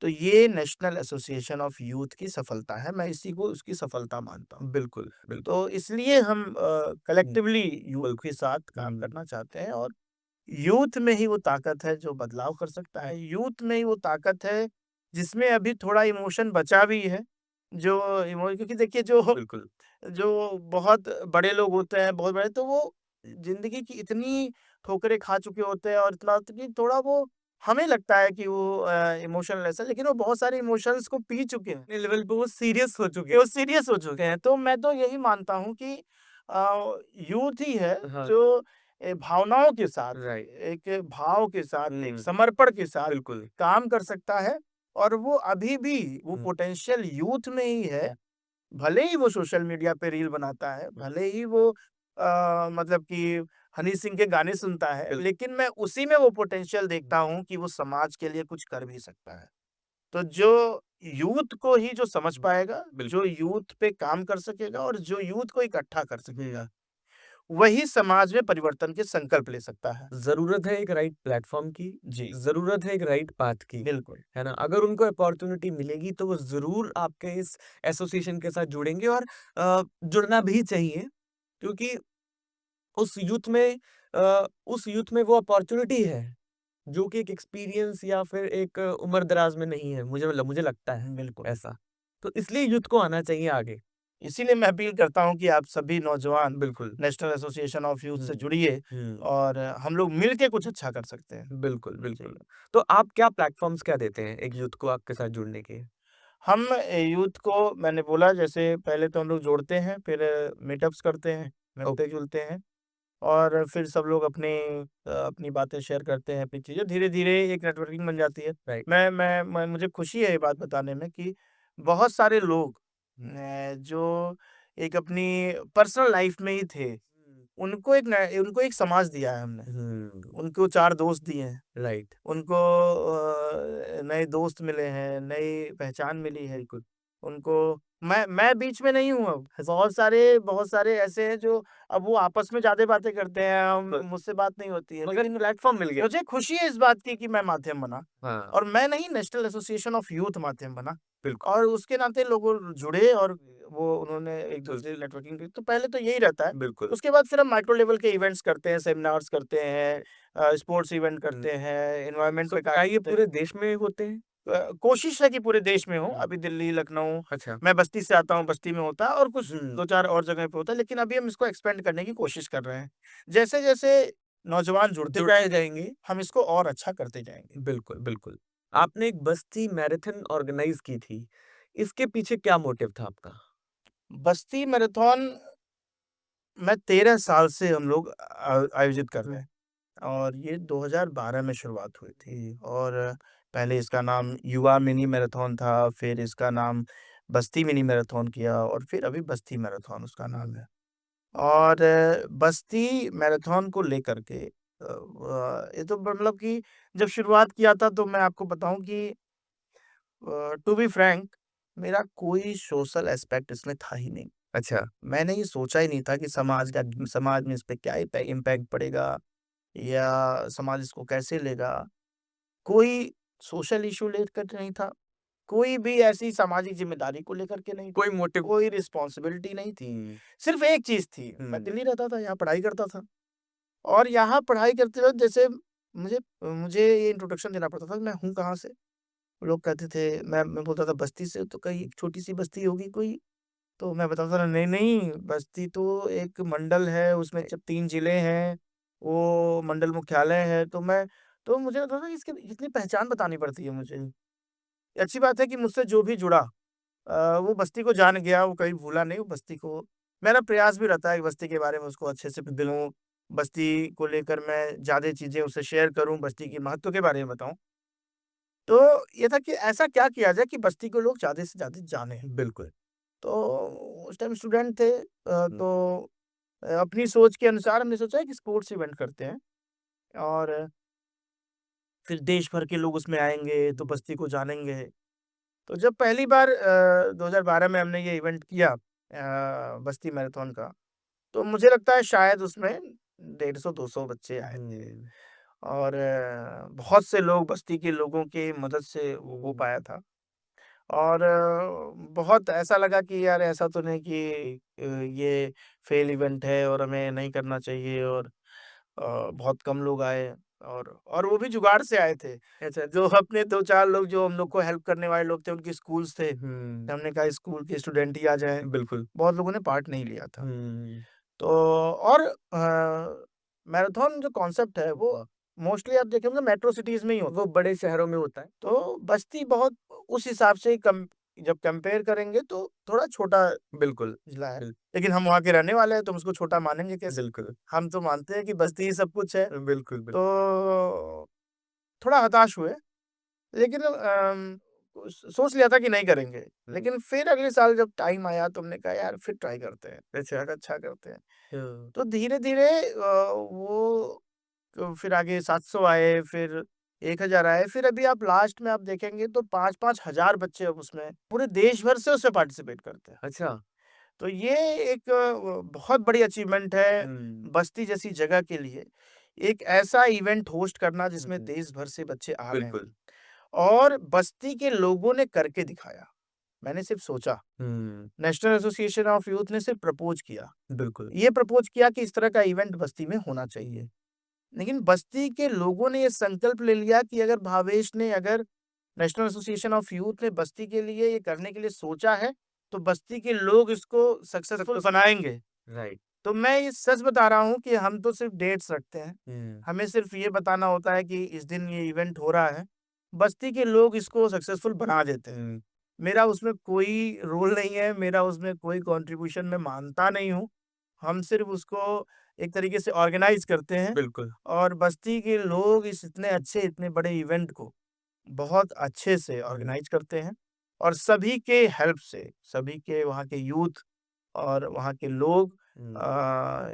तो ये नेशनल एसोसिएशन ऑफ यूथ की सफलता है। मैं इसी को उसकी सफलता मानता हूँ। बिल्कुल, बिल्कुल। तो इसलिए हम हुँ, कलेक्टिवली यूथ बिल्कुल। के साथ काम हुँ, करना चाहते हैं और यूथ में ही वो ताकत है जो बदलाव कर सकता है। यूथ में ही वो ताकत है जिसमें अभी थोड़ा इमोशन बचा भी है। जो इमो क्योंकि देखिए जो बिल्कुल। जो बहुत बड़े लोग होते हैं, बहुत बड़े तो वो ज़िंदगी की इतनी ठोकरें खा चुके होते हैं और इतना कि थोड़ा वो हमें लगता है कि वो इमोशनलेस है, लेकिन वो बहुत सारे इमोशंस को पी चुके हैं। अपने लेवल पे वो सीरियस हो चुके वो सीरियस हो चुके हैं। तो मैं तो यही मानता हूँ कि यूथ ही है हैं। हाँ, जो भावनाओं के साथ, राइट। एक भाव के साथ, एक हुँ, समर्पण के साथ बिल्कुल। काम कर सकता है और वो अभी भी वो हुँ, पोटेंशियल यूथ में ही है। भले ही वो सोशल मीडिया पे रील बनाता है, हुँ, भले ही वो मतलब कि हनी सिंह के गाने सुनता है, बिल लेकिन मैं उसी में वो पोटेंशियल देखता हूँ कि वो समाज के लिए कुछ कर भी सकता है। तो जो यूथ को ही जो समझ पाएगा, जो बिल्कुल। यूथ पे काम कर सकेगा और जो यूथ को इकट्ठा कर हुँ, सकेगा, वही समाज में परिवर्तन के संकल्प ले सकता है। ज़रूरत है एक राइट प्लेटफ़ॉर्म की, जी, ज़रूरत है एक राइट पाथ की, बिल्कुल। है ना? अगर उनको अपॉर्च्युनिटी मिलेगी तो वो ज़रूर आपके इस एसोसिएशन के साथ जुड़ेंगे और जुड़ना भी चाहिए क्योंकि उस यूथ में उस यूथ में वो अपॉर्च्युनिटी है, जो कि एक एक्सपीरियंस या फिर एक उम्र-दराज़ में नहीं है, मुझे लगता है बिल्कुल। ऐसा। तो इसलिए यूथ को आना चाहिए आगे। इसीलिए मैं अपील करता हूँ कि आप सभी नौजवान बिल्कुल। नेशनल एसोसिएशन ऑफ यूथ से हुँ, जुड़िए हुँ। और हम लोग मिल के कुछ अच्छा कर सकते हैं। बिल्कुल, जी। बिल्कुल। तो आप क्या प्लेटफ़ॉर्म्स क्या देते हैं एक यूथ को आपके साथ जुड़ने के? हम यूथ को मैंने बोला जैसे पहले तो हम लोग जोड़ते हैं, फिर मीटअप्स करते हैं, ओके, मिलते-जुलते हैं और फिर सब लोग अपनी बातें शेयर करते हैं, अपनी चीज़ें, धीरे-धीरे एक नेटवर्किंग बन जाती है। राइट। मैं मुझे खुशी है ये बात बताने में कि बहुत सारे लोग जो एक अपनी पर्सनल लाइफ़ में ही थे, हुँ, उनको एक समाज दिया है हमने। हुँ, उनको 4 दोस्त दिए हैं। राइट, उनको नए दोस्त मिले हैं, नई पहचान मिली है। बिल्कुल, उनको मैं बीच में नहीं हूँ अब। बहुत सारे ऐसे हैं जो अब वो आपस में ज़्यादा बातें करते हैं, ब मुझसे बात नहीं होती है। मगर लेकिन प्लेटफ़ॉर्म मिल गया। मुझे खुशी है इस बात की कि मैं माध्यम बना हाँ, और मैं नहीं नेशनल एसोसिएशन ऑफ यूथ माध्यम बना बिल्कुल, और उसके नाते लोग जुड़े और वो उन्होंने तो एक-दूसरे से नेटवर्किंग की। तो पहले तो यही रहता है। बिल्कुल, उसके बाद फिर हम माइक्रो लेवल के इवेंट्स करते हैं, सेमिनार्स करते हैं, स्पोर्ट्स इवेंट हुँ, करते हैं, एनवायरनमेंट तो पे क्या कार्य ये करते हैं। पूरे देश में होते हैं? कोशिश है कि पूरे देश में हो, हुँ, अभी दिल्ली, लखनऊ अच्छा, मैं बस्ती से आता हूँ, बस्ती में होता है और कुछ हुँ, 2-4 और जगह पे होता है, लेकिन अभी हम इसको एक्सपेंड करने की कोशिश कर रहे हैं। जैसे-जैसे नौजवान जुड़ते जुड़ जाए जाएँगे, हम इसको और अच्छा करते जाएँगे। बिल्कुल, बिल्कुल। आपने एक बस्ती मैराथन ऑर्गेनाइज़ की थी, इसके पीछे क्या मोटिव था आपका? बस्ती मैराथन मैं 13 साल से हम लोग आयोजित कर रहे हुँ, हैं और ये 2012 में शुरुआत हुई थी और पहले इसका नाम युवा मिनी मैराथन था, फिर इसका नाम बस्ती मिनी मैराथन किया और फिर अभी बस्ती मैराथन उसका नाम है। और बस्ती मैराथन को लेकर के ये तो मतलब कि जब शुरुआत किया था तो मैं आपको बताऊँ कि टू बी फ्रैंक मेरा कोई सोशल एस्पेक्ट इसमें था ही नहीं। अच्छा। मैंने ये सोचा ही नहीं था कि समाज में इस पे क्या इम्पैक्ट पड़ेगा या समाज इसको कैसे लेगा। कोई सोशल इश्यू लेकर नहीं था, कोई भी ऐसी सामाजिक ज़िम्मेदारी को लेकर के नहीं कोई था, मोटिव। कोई रिस्पॉन्सिबिलिटी नहीं थी। हुँ, सिर्फ़ एक चीज़ थी, मैं हुँ, दिल्ली रहता था, यहाँ पढ़ाई करता था और यहाँ पढ़ाई करते वक़्त जैसे मुझे मुझे ये इंट्रोडक्शन देना पड़ता था, मैं हूँ कहाँ से? लोग कहते थे मैं बोलता था बस्ती से, तो कहीं छोटी-सी बस्ती होगी कोई? तो मैं बताता था नहीं-नहीं बस्ती तो एक मंडल है, उसमें जब 3 ज़िले हैं, वो मंडल मुख्यालय है, तो मुझे लगता था इसकी इतनी पहचान बतानी पड़ती है मुझे। अच्छी बात है कि मुझसे जो भी जुड़ा वो बस्ती को जान गया, वो कभी भूला नहीं, वो बस्ती को मेरा प्रयास भी रहता है कि बस्ती के बारे में उसको अच्छे से दिलूँ, बस्ती को लेकर मैं ज़्यादा चीज़ें उससे शेयर करूँ, बस्ती के महत्व के बारे में बताऊँ। तो ये था कि ऐसा क्या किया जाए कि बस्ती को लोग ज़्यादा से ज़्यादा जानें। बिल्कुल। तो उस टाइम स्टूडेंट थे हुँ, अपनी सोच के अनुसार हमने सोचा कि स्पोर्ट्स इवेंट करते हैं और फिर देश भर के लोग उसमें आएँगे, तो बस्ती को जानेंगे। तो जब पहली बार 2012 में हमने ये इवेंट किया बस्ती मैराथन का, तो मुझे लगता है शायद उसमें 150-200 बच्चे आए थे हुँ, और बहुत से लोग बस्ती के लोगों की मदद से वो हो पाया था। और बहुत ऐसा लगा कि यार ऐसा तो नहीं कि ये फेल इवेंट है और हमें नहीं करना चाहिए और बहुत कम लोग आए और वो भी जुगाड़ से आए थे। अच्छा। जो अपने 2-4 लोग जो हम लोग को हेल्प करने वाले लोग थे, उनके स्कूल्स थे। हुँ, हमने कहा स्कूल के स्टूडेंट ही आ जाएँ। बिल्कुल। बहुत लोगों ने पार्ट नहीं लिया था। हुँ, तो और मैराथन जो कॉन्सेप्ट है वो मोस्टली आप देखेंगे मेट्रो सिटीज़ में ही होता वो है। बड़े शहरों में होता है। तो बस्ती बहुत उस हिसाब से कम जब कंपेयर करेंगे तो थोड़ा छोटा बिल्कुल, जिला है। बिल लेकिन हम वहाँ के रहने वाले हैं तो हम उसको छोटा मानेंगे कैसे? बिल्कुल। हम तो मानते हैं कि बस्ती ही सब कुछ है। बिल्कुल, बिल्कुल। तो थोड़ा हताश हुए। लेकिन सोच लिया था कि नहीं करेंगे। हुँ, लेकिन फिर अगले साल जब टाइम आया तो हमने कहा यार फिर ट्राई करते हैं। अच्छा करते हैं। हाँ, तो धीरे-धीरे वो तो फिर आगे 700 आए, फिर 1000 आए, फिर अभी आप लास्ट में आप देखेंगे तो 5-5 हज़ार बच्चे अब उसमें पूरे देश भर से उसमें पार्टिसिपेट करते हैं। अच्छा। तो ये एक बहुत बड़ी अचीवमेंट है हुँ, बस्ती जैसी जगह के लिए। एक ऐसा इवेंट होस्ट करना हुँ, जिसमें हुँ, देश भर से बच्चे आ रहे बिल्कुल। हैं और बस्ती के लोगों ने करके दिखाया। मैंने सिर्फ़ सोचा, हुँ, नेशनल एसोसिएशन ऑफ यूथ ने सिर्फ़ प्रपोज़ किया। बिल्कुल। ये प्रपोज़ किया कि इस तरह का इवेंट बस्ती में होना चाहिए। लेकिन बस्ती के लोगों ने ये संकल्प ले लिया कि अगर भावेश ने अगर नेशनल एसोसिएशन ऑफ यूथ ने बस्ती के लिए ये करने के लिए सोचा है, तो बस्ती के लोग इसको सक्सेसफुल सक्सेस बनाएँगे। राइट। तो मैं ये सच बता रहा हूँ कि हम तो सिर्फ़ डेट्स रखते हैं। हुँ, हमें सिर्फ़ ये बताना होता है कि इस दिन ये इवेंट हो रहा है। बस्ती के लोग इसको सक्सेसफुल बना देते हैं। हुँ, मेरा उसमें कोई रोल नहीं है, मेरा उसमें कोई कंट्रीब्यूशन मैं मानता नहीं हूँ। हम सिर्फ़ उसको एक तरीके से ऑर्गेनाइज़ करते हैं बिल्कुल। और बस्ती के लोग इस इतने अच्छे, इतने बड़े इवेंट को बहुत अच्छे से हुँ, ऑर्गेनाइज़ करते हैं और सभी के हेल्प से, सभी के वहाँ के यूथ और वहाँ के लोग हुँ,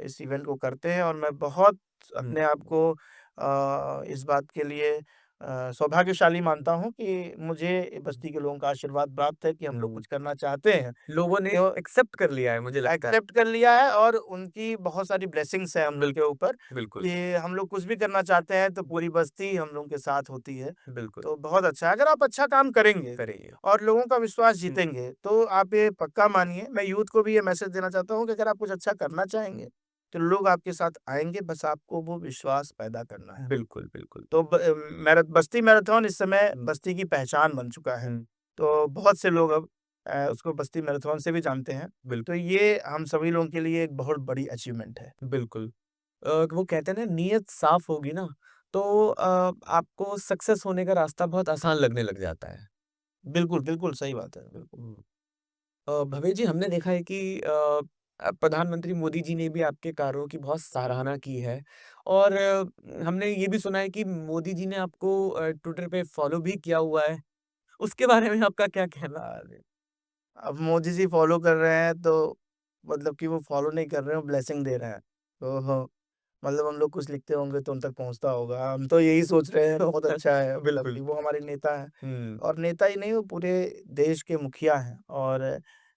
इस इवेंट को करते हैं और मैं बहुत हुँ, अपने आप को इस बात के लिए सौभाग्यशाली मानता हूँ कि मुझे बस्ती के लोगों का आशीर्वाद प्राप्त है कि हम लोग हुँ। कुछ करना चाहते हैं। लोगों ने तो एक्सेप्ट कर लिया है मुझे लगता है। एक्सेप्ट कर लिया है और उनकी बहुत सारी ब्लेसिंग्स हैं हम लोग के ऊपर बिल्कुल, कि हम लोग कुछ भी करना चाहते हैं तो पूरी बस्ती हम लोगों के साथ होती है। बिल्कुल, तो बहुत अच्छा है, अगर आप अच्छा काम करेंगे करेंगे। और लोगों का विश्वास हुँ, जीतेंगे, तो आप ये पक्का मानिए मैं यूथ को भी ये मैसेज देना चाहता हूँ कि अगर आप कुछ अच्छा करना चाहेंगे, तो लोग आपके साथ आएँगे, बस आपको वो विश्वास पैदा करना है। बिल्कुल, बिल्कुल। तो बस्ती मैराथन इस समय बस्ती की पहचान बन चुका है। हुँ, तो बहुत से लोग अब उसको बस्ती मैराथन से भी जानते हैं। बिल तो ये हम सभी लोगों के लिए एक बहुत बड़ी अचीवमेंट है। बिल्कुल। वो कहते हैं ना नीयत साफ़ होगी ना, तो आपको सक्सेस होने का रास्ता बहुत आसान लगने लग जाता है। बिल्कुल, बिल्कुल सही बात है। बिल्कुल। हुँ। भवेश जी हमने देखा है कि प्रधानमंत्री मोदी जी ने भी आपके कार्यों की बहुत सराहना की है और हमने ये भी सुना है कि मोदी जी ने आपको ट्विटर पे फ़ॉलो भी किया हुआ है। उसके बारे में आपका क्या कहना है? अब मोदी जी फ़ॉलो कर रहे हैं तो मतलब कि वो फ़ॉलो नहीं कर रहे हैं, वो ब्लेसिंग दे रहे हैं। तो मतलब हम लोग कुछ लिखते होंगे तो उन तक पहुँचता होगा। हम तो यही सोच रहे हैं बहुत अच्छा है, मतलब बिल्कुल। कि वो हमारे नेता हैं हुँ, और नेता ही नहीं, वो पूरे देश के मुखिया हैं और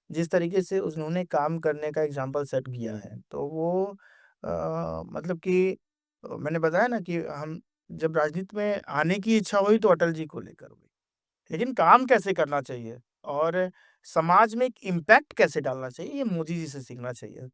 जिस तरीके से उन्होंने काम करने का एग्ज़ाम्पल सेट किया हुँ, है, तो वो मतलब कि मैंने बताया ना कि हम जब राजनीति में आने की इच्छा हुई तो अटल जी को लेकर हुई। लेकिन काम कैसे करना चाहिए और समाज में एक इम्पैक्ट कैसे डालना चाहिए, ये मोदी जी से सीखना चाहिए।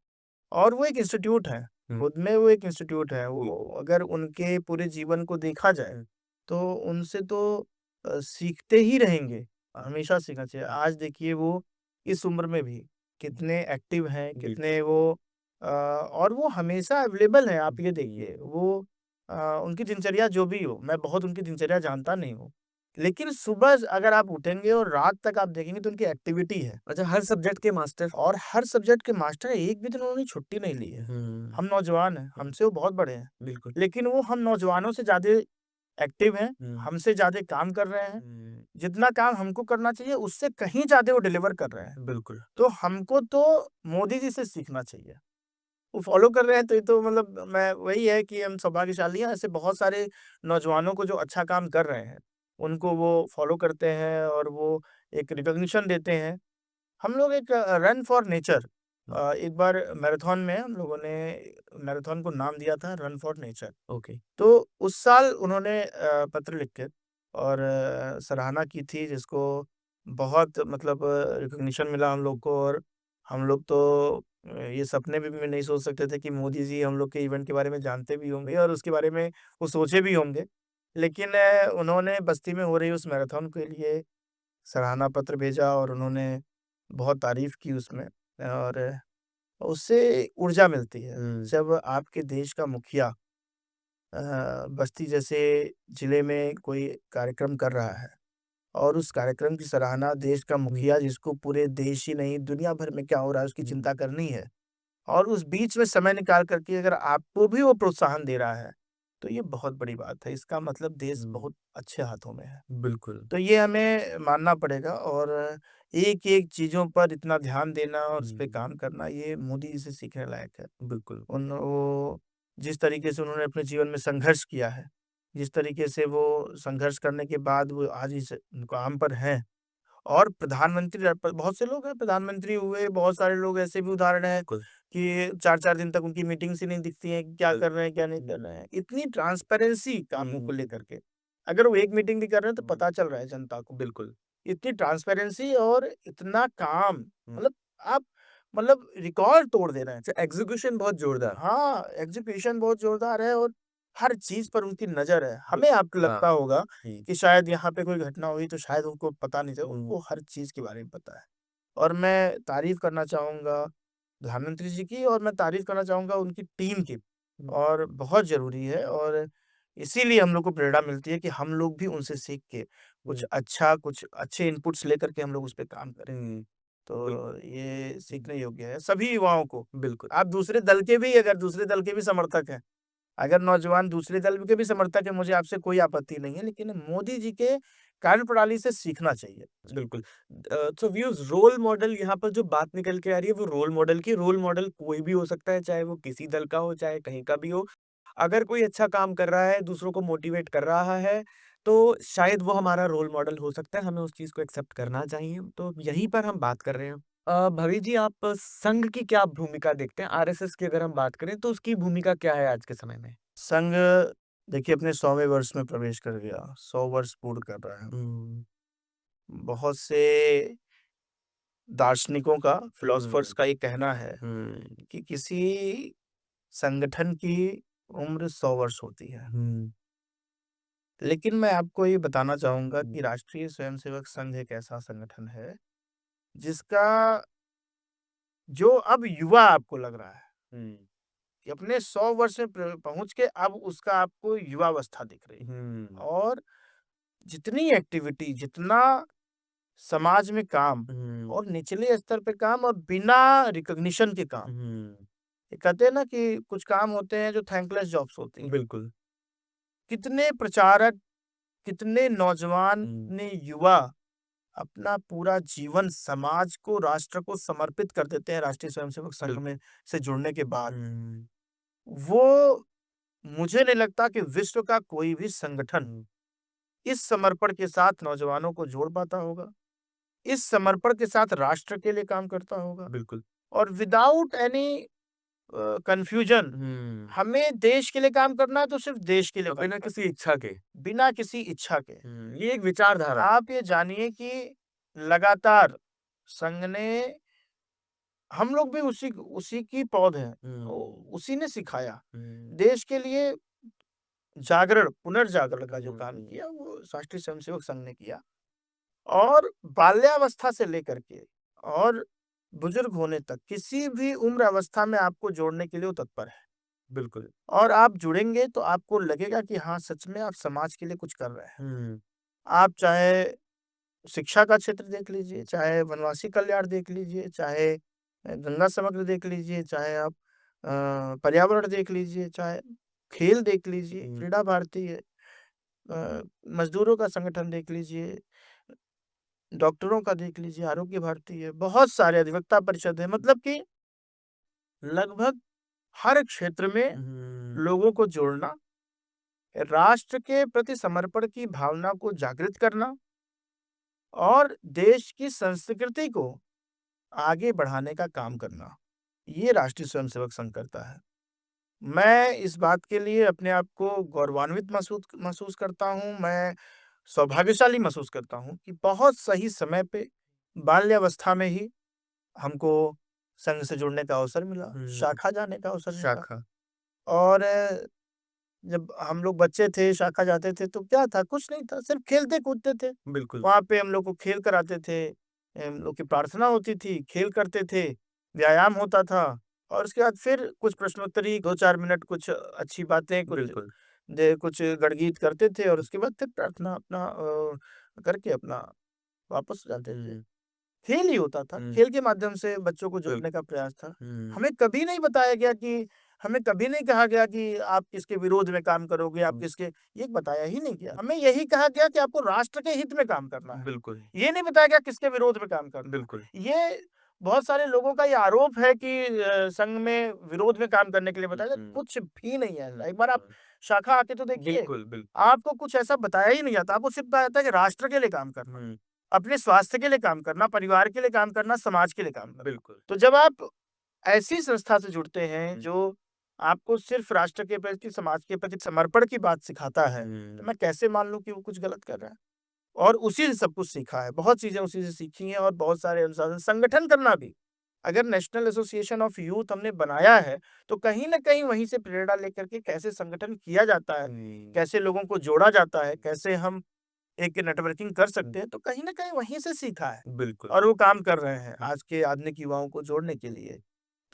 और वो एक इंस्टीट्यूट है, हुँ, खुद में वो एक इंस्टीट्यूट है। जी, वो अगर उनके पूरे जीवन को देखा जाए, हुँ, तो उनसे तो सीखते ही रहेंगे, हमेशा सीखना चाहिए। आज देखिए वो इस उम्र में भी कितने एक्टिव हैं, जी, कितने वो और वो हमेशा अवेलेबल हैं। आप ये जी। देखिए, वो उनकी दिनचर्या जो भी हो, मैं बहुत उनकी दिनचर्या जानता नहीं हूँ। लेकिन सुबह अगर आप उठेंगे और रात तक आप देखेंगे तो उनकी एक्टिविटी है अच्छा, हर सब्जेक्ट के मास्टर। और हर सब्जेक्ट के मास्टर हैं, एक भी दिन उन्होंने छुट्टी नहीं ली है। हुँ, हम नौजवान हैं, हुँ, हमसे वो बहुत बड़े हैं, बिल्कुल। लेकिन वो हम नौजवानों से ज़्यादा एक्टिव हैं, हुँ, हमसे ज़्यादा काम कर रहे हैं। हुँ, जितना काम हमको करना चाहिए उससे कहीं ज़्यादा वो डिलीवर कर रहे हैं। बिल्कुल। तो हमको तो मोदी जी से सीखना चाहिए। वो फ़ॉलो कर रहे हैं तो ये तो मतलब मैं वही है कि हम सौभाग्यशाली हैं, ऐसे बहुत सारे नौजवानों को जो अच्छा काम कर रहे हैं, उनको वो फ़ॉलो करते हैं और वो एक रिकॉग्निशन देते हैं। हम लोग एक रन फॉर नेचर हुँ, एक बार मैराथन में हम लोगों ने मैराथन को नाम दिया था रन फॉर नेचर। ओके। तो उस साल उन्होंने पत्र लिख के और सराहना की थी जिसको बहुत मतलब रिकॉग्निशन मिला हम लोग को और हम लोग तो ये सपने में भी नहीं सोच सकते थे कि मोदी जी हम लोग के इवेंट के बारे में जानते भी होंगे और उसके बारे में वो सोचे भी होंगे। लेकिन उन्होंने बस्ती में हो रही उस मैराथन के लिए सराहना पत्र भेजा और उन्होंने बहुत तारीफ़ की उसमें और उससे ऊर्जा मिलती है। हुँ, जब आपके देश का मुखिया बस्ती जैसे ज़िले में कोई कार्यक्रम कर रहा है और उस कार्यक्रम की सराहना देश का हुँ, मुखिया जिसको पूरे देश ही नहीं दुनिया भर में क्या हो रहा है उसकी हुँ, चिंता करनी है और उस बीच में समय निकाल कर के अगर आपको भी वो प्रोत्साहन दे रहा है, तो ये बहुत बड़ी बात है। इसका मतलब देश हुँ, बहुत अच्छे हाथों में है। बिल्कुल। तो ये हमें मानना पड़ेगा और एक-एक चीज़ों पर इतना ध्यान देना और उस पे हुँ, काम करना ये मोदी जी से सीखने लायक है। बिल्कुल। उन वो जिस तरीके से उन्होंने अपने जीवन में संघर्ष किया है, जिस तरीके से वो संघर्ष करने के बाद वो आज इस मुकाम पर हैं और प्रधानमंत्री बहुत से लोग हैं प्रधानमंत्री हुए, बहुत सारे लोग ऐसे भी उदाहरण हैं बिल्कुल। कि 4-4 दिन तक उनकी मीटिंग्स ही नहीं दिखती हैं कि क्या कर रहे हैं, क्या नहीं कर हुँ, रहे हैं। इतनी ट्रांसपेरेंसी कामों हुँ, को लेकर के। अगर वो एक मीटिंग भी कर रहे हैं तो हुँ, पता चल रहा है जनता को। बिल्कुल। इतनी ट्रांसपेरेंसी और इतना काम हुँ, मतलब आप मतलब रिकॉर्ड तोड़ दे रहे हैं। अच्छा एग्ज़ीक्यूशन बहुत जोरदार। हाँ, एग्ज़ीक्यूशन बहुत ज़ोरदार है और हर चीज़ पर उनकी नज़र है। बिल हमें आपको हाँ, लगता होगा हुँ, कि शायद यहाँ पे कोई घटना हुई तो शायद उनको पता नहीं चला, हुँ, उनको हर चीज़ के बारे में पता है। और मैं तारीफ़ करना चाहूँगा प्रधानमंत्री जी की और मैं तारीफ़ करना चाहूँगा उनकी टीम की हुँ, और बहुत ज़रूरी है और इसीलिए हम लोग को प्रेरणा मिलती है कि हम लोग भी उनसे सीख के हुँ, कुछ अच्छे इनपुट्स लेकर के हम लोग उस पे काम करें। हुँ, बिल तो ये हुँ, सीखने योग्य है सभी युवाओं को। बिल्कुल। आप दूसरे दल के भी समर्थक हैं, अगर नौजवान दूसरे दल के भी समर्थक हैं, मुझे आपसे कोई आपत्ति नहीं है, लेकिन मोदी जी के कार्यप्रणाली से सीखना चाहिए। बिल्कुल। सो व्यूज़ रोल मॉडल यहाँ पर जो बात निकल के आ रही है वो रोल मॉडल की रोल मॉडल कोई भी हो सकता है, चाहे वो किसी दल का हो, चाहे कहीं का भी हो। अगर कोई अच्छा काम कर रहा है, दूसरों को मोटिवेट कर रहा है, तो शायद वो हमारा रोल मॉडल हो सकता है, हमें उस चीज़ को एक्सेप्ट करना चाहिए। तो यहीं पर हम बात कर रहे हैं। भवेश जी आप संघ की क्या भूमिका देखते हैं? आरएसएस की अगर हम बात करें तो उसकी भूमिका क्या है आज के समय में? संघ देखिए अपने 100वें वर्ष में प्रवेश कर गया, 100 वर्ष पूर्ण कर रहा है। हुँ, बहुत से दार्शनिकों का, फिलॉसफर्स हुँ, का ये कहना है हुँ, कि किसी संगठन की उम्र 100 वर्ष होती है। हुँ, लेकिन मैं आपको ये बताना चाहूँगा हुँ, कि राष्ट्रीय स्वयंसेवक संघ एक ऐसा संगठन है, जिसका जो अब युवा आपको लग रहा है हुँ, कि अपने 100 वर्ष में पहुँच के अब उसका आपको युवावस्था दिख रही है। हुँ, और जितनी एक्टिविटी, जितना समाज में काम हुँ, और निचले स्तर पे काम और बिना रिकॉग्निशन के काम। हुँ, ये कहते हैं ना कि कुछ काम होते हैं जो थैंकलेस जॉब्स होती हैं। बिल्कुल। कितने प्रचारक, कितने नौजवान, हुँ, कितने युवा अपना पूरा जीवन समाज को, राष्ट्र को समर्पित कर देते हैं राष्ट्रीय स्वयंसेवक संघ बिल्कुल। में से जुड़ने के बाद, हुँ, वो मुझे नहीं लगता कि विश्व का कोई भी संगठन हुँ, इस समर्पण के साथ नौजवानों को जोड़ पाता होगा, इस समर्पण के साथ राष्ट्र के लिए काम करता होगा बिल्कुल। और विदाउट एनी कन्फ्यूजन हुँ, हमें देश के लिए काम करना है तो सिर्फ देश के लिए काम बिना किसी करना इच्छा के। है, बिना किसी इच्छा के। ये एक विचारधारा। आप ये जानिए कि लगातार संघ ने हम लोग भी उसी उसी की पौध हैं, हुँ, उसी ने सिखाया। हुँ, देश के लिए जागरण, पुनर्जागरण का जो काम हुँ, किया वो राष्ट्रीय स्वयंसेवक संघ ने किया और बाल्यावस्था से लेकर के और बुजुर्ग होने तक किसी भी उम्र अवस्था में आपको जोड़ने के लिए वो तत्पर है। बिल्कुल। और आप जुड़ेंगे तो आपको लगेगा कि हाँ, सच में आप समाज के लिए कुछ कर रहे हैं। हुँ, आप चाहे शिक्षा का क्षेत्र देख लीजिए, चाहे वनवासी कल्याण देख लीजिए, चाहे गंगा समग्र देख लीजिए, चाहे आप पर्यावरण देख लीजिए, चाहे खेल देख लीजिए, हुँ, क्रीड़ा भारती है, मज़दूरों का संगठन देख लीजिए, डॉक्टरों का देख लीजिए, आरोग्य भारती है, बहुत सारे अधिवक्ता परिषद है, मतलब कि लगभग हर क्षेत्र में हुँ, लोगों को जोड़ना, राष्ट्र के प्रति समर्पण की भावना को जागृत करना और देश की संस्कृति को आगे बढ़ाने का काम करना, ये राष्ट्रीय स्वयंसेवक संघ करता है। मैं इस बात के लिए अपने आप को गौरवान्वित महसूस महसूस करता हूँ, मैं सौभाग्यशाली महसूस करता हूँ कि बहुत सही समय पे बाल्यावस्था में ही हमको संघ से जुड़ने का अवसर मिला, हुँ, शाखा जाने का अवसर मिला शाखा। और जब हम लोग बच्चे थे, शाखा जाते थे तो क्या था, कुछ नहीं था, सिर्फ खेलते-कूदते थे। बिल्कुल। वहाँ पे हम लोग को खेल कराते थे, हम लोग की प्रार्थना होती थी, खेल करते थे, व्यायाम होता था और उसके बाद फिर कुछ प्रश्नोत्तरी 2-4 मिनट कुछ अच्छी बातें, बिल्कुल। कुछ गणगीत करते थे और उसके बाद फिर प्रार्थना अपना करके अपना वापस हो जाते थे। हुँ, खेल ही होता था, हुँ, खेल के माध्यम से बच्चों को बिल्कुल। जोड़ने का प्रयास था। हुँ, हमें कभी नहीं बताया गया कि हमें कभी नहीं कहा गया कि आप किसके विरोध में काम करोगे, आप हुँ, किसके ये बताया ही नहीं गया। हमें यही कहा गया कि आपको राष्ट्र के हित में काम करना है। बिल्कुल, ये नहीं बताया गया किसके विरोध में काम करना बिल्कुल। है। ये बहुत सारे लोगों का ये आरोप है कि संघ में विरोध में काम करने के लिए बताया गया, हुँ, कुछ भी नहीं है ऐसा। एक बार आप हुँ, शाखा आके तो देखिए, बिल्कुल, बिल्कुल। आपको कुछ ऐसा बताया ही नहीं जाता। आपको सिर्फ बताया जाता है कि राष्ट्र के लिए काम करना। हुँ, अपने स्वास्थ्य के लिए काम करना, परिवार के लिए काम करना, समाज के लिए काम करना। बिल्कुल। तो जब आप ऐसी संस्था से जुड़ते हैं हुँ, जो आपको सिर्फ़ राष्ट्र के प्रति, समाज के प्रति समर्पण की बात सिखाता है, तो हुँ, मैं कैसे मान लूँ कि वो कुछ गलत कर रहा है? और उसी से सब कुछ सीखा है, बहुत चीज़ें उसी से सीखी हैं और बहुत सारे अनुशासन संगठन करना भी। अगर नेशनल एसोसिएशन ऑफ यूथ हमने बनाया है, तो कहीं न कहीं वहीं से प्रेरणा लेकर के कैसे संगठन किया जाता है, हुँ, कैसे लोगों को जोड़ा जाता है, कैसे हम एक नेटवर्किंग कर हुँ, सकते हैं, तो कहीं न कहीं वहीं से सीखा है बिल्कुल। और वो काम कर रहे हैं हुँ, आज के आधुनिक युवाओं को जोड़ने के लिए।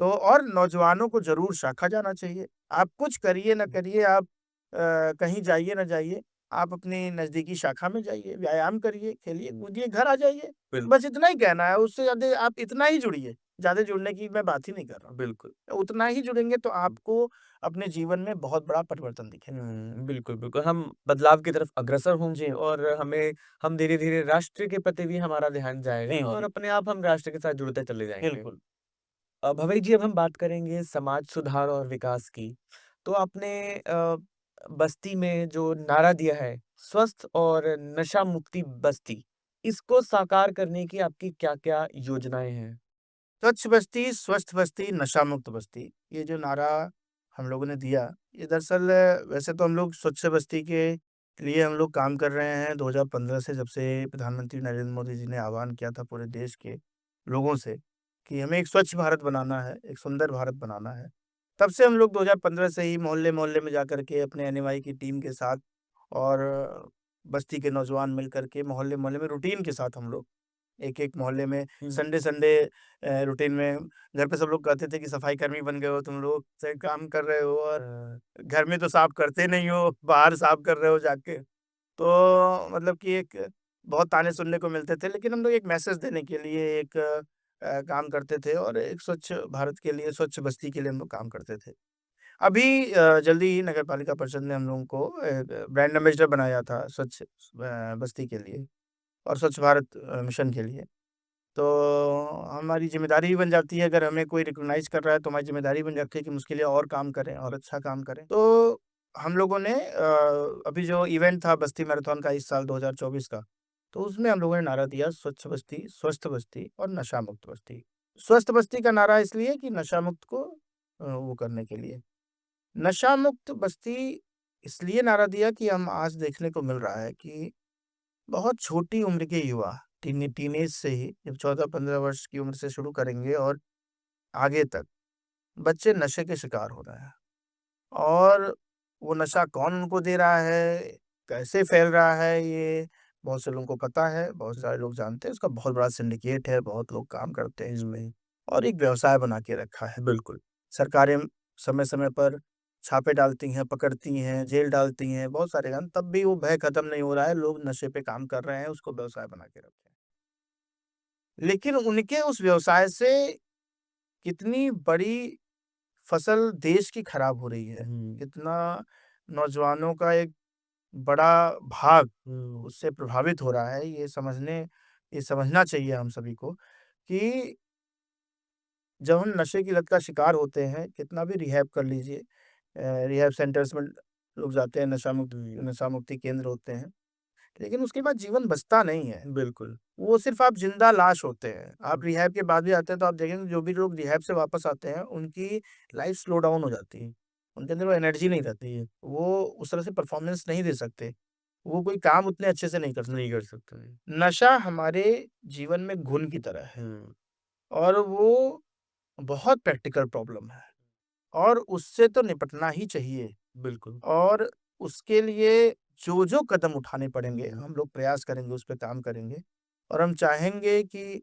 तो और नौजवानों को ज़रूर शाखा जाना चाहिए। आप कुछ करिए ना करिए, आप कहीं जाइए ना जाइए, आप अपनी नज़दीकी शाखा में जाइए, व्यायाम करिए, खेलिए, हुँ, कूदिए, घर आ जाइए। बिल्कुल, बस इतना ही कहना है, उससे ज़्यादा आप इतना ही जुड़िए, ज़्यादा जुड़ने की मैं बात ही नहीं कर रहा हूँ। बिल्कुल। उतना ही जुड़ेंगे तो आपको अपने जीवन में बहुत बड़ा परिवर्तन दिखेगा। बिल्कुल, बिल्कुल। हम बदलाव की तरफ अग्रसर होंगे और हम धीरे-धीरे राष्ट्र के प्रति भी हमारा ध्यान जाएगा जी, और जी। अपने आप हम राष्ट्र के साथ जुड़ते चले जाएँगे। बिल्कुल। भवेश जी, अब हम बात करेंगे समाज सुधार और विकास की। तो आपने बस्ती में जो नारा दिया है, स्वस्थ और नशा मुक्ति बस्ती, इसको साकार करने की आपकी क्या-क्या योजनाएँ हैं? स्वच्छ बस्ती, स्वस्थ बस्ती, नशा मुक्त बस्ती। ये जो नारा हम लोगों ने दिया, ये दरअसल वैसे तो हम लोग स्वच्छ बस्ती के लिए हम लोग काम कर रहे हैं 2015 से, जब से प्रधानमंत्री नरेंद्र मोदी जी ने आह्वान किया था पूरे देश के लोगों से कि हमें एक स्वच्छ भारत बनाना है, एक सुंदर भारत बनाना है। तब से हम लोग 2015 से ही मोहल्ले-मोहल्ले में जाकर के अपने एनएमआई की टीम के साथ और बस्ती के नौजवान मिल कर के मोहल्ले-मोहल्ले में रूटीन के साथ हम लोग एक-एक मोहल्ले में हुँ, संडे-संडे रूटीन में घर पे सब लोग कहते थे कि सफाई कर्मी बन गए हो तुम लोग, सही काम कर रहे हो और घर में तो साफ करते नहीं हो, बाहर साफ कर रहे हो जाके। तो मतलब कि एक बहुत ताने सुनने को मिलते थे, लेकिन हम लोग एक मैसेज देने के लिए एक काम करते थे और एक स्वच्छ भारत के लिए, स्वच्छ बस्ती के लिए हम लोग काम करते थे। अभी जल्दी ही नगर पालिका परिषद ने हम लोगों को ब्रांड एम्बेसडर बनाया था स्वच्छ बस्ती के लिए। और स्वच्छ भारत मिशन के लिए। तो हमारी ज़िम्मेदारी भी बन जाती है, अगर हमें कोई रिकॉग्नाइज़ कर रहा है तो हमारी ज़िम्मेदारी बन जाती है कि हम उसके लिए और काम करें और अच्छा काम करें। तो हम लोगों ने अभी जो इवेंट था बस्ती मैराथन का इस साल 2024 का, तो उसमें हम लोगों ने नारा दिया स्वच्छ बस्ती, स्वस्थ बस्ती और नशा मुक्त बस्ती। स्वस्थ बस्ती का नारा इसलिए कि नशा मुक्त को वो करने के लिए। नशा मुक्त बस्ती इसलिए नारा दिया कि हम आज देखने को मिल रहा है कि बहुत छोटी उम्र के युवा टीनेज से ही जब 14-15 वर्ष की उम्र से शुरू करेंगे और आगे तक बच्चे नशे के शिकार हो रहे हैं। और वो नशा कौन उनको दे रहा है, कैसे फैल रहा है ये बहुत से लोगों को पता है, बहुत सारे लोग जानते हैं। इसका बहुत बड़ा सिंडिकेट है, बहुत लोग काम करते हैं इसमें और एक व्यवसाय बना के रखा है। बिल्कुल, सरकारें समय-समय पर छापे डालती हैं, पकड़ती हैं, जेल डालती हैं, बहुत सारे काम तब भी वो भय खत्म नहीं हो रहा है, लोग नशे पे काम कर रहे हैं, उसको व्यवसाय बना के रखे हैं। लेकिन उनके उस व्यवसाय से कितनी बड़ी फसल देश की खराब हो रही है, कितना नौजवानों का एक बड़ा भाग उससे प्रभावित हो रहा है, ये समझना चाहिए हम सभी को कि जब हम नशे की लत का शिकार होते हैं, कितना भी रिहैब कर लीजिए रिहैब सेंटर्स में लोग जाते हैं, नशा मुक्ति केंद्र होते हैं, लेकिन उसके बाद जीवन बचता नहीं है। बिल्कुल। वो सिर्फ़ आप ज़िंदा लाश होते हैं। आप रिहैब के बाद भी आते हैं तो आप देखेंगे जो भी लोग रिहैब से वापस आते हैं, उनकी लाइफ़ स्लो डाउन हो जाती है। उनके अंदर वो एनर्जी नहीं रहती है। वो उस तरह से परफ़ॉर्मेंस नहीं दे सकते। वो कोई काम उतने अच्छे से नहीं कर सकते। नशा हमारे जीवन में घुन की तरह है और वो बहुत प्रैक्टिकल प्रॉब्लम है और उससे तो निपटना ही चाहिए। बिल्कुल। और उसके लिए जो-जो कदम उठाने पड़ेंगे, हम लोग प्रयास करेंगे, उस पे काम करेंगे और हम चाहेंगे कि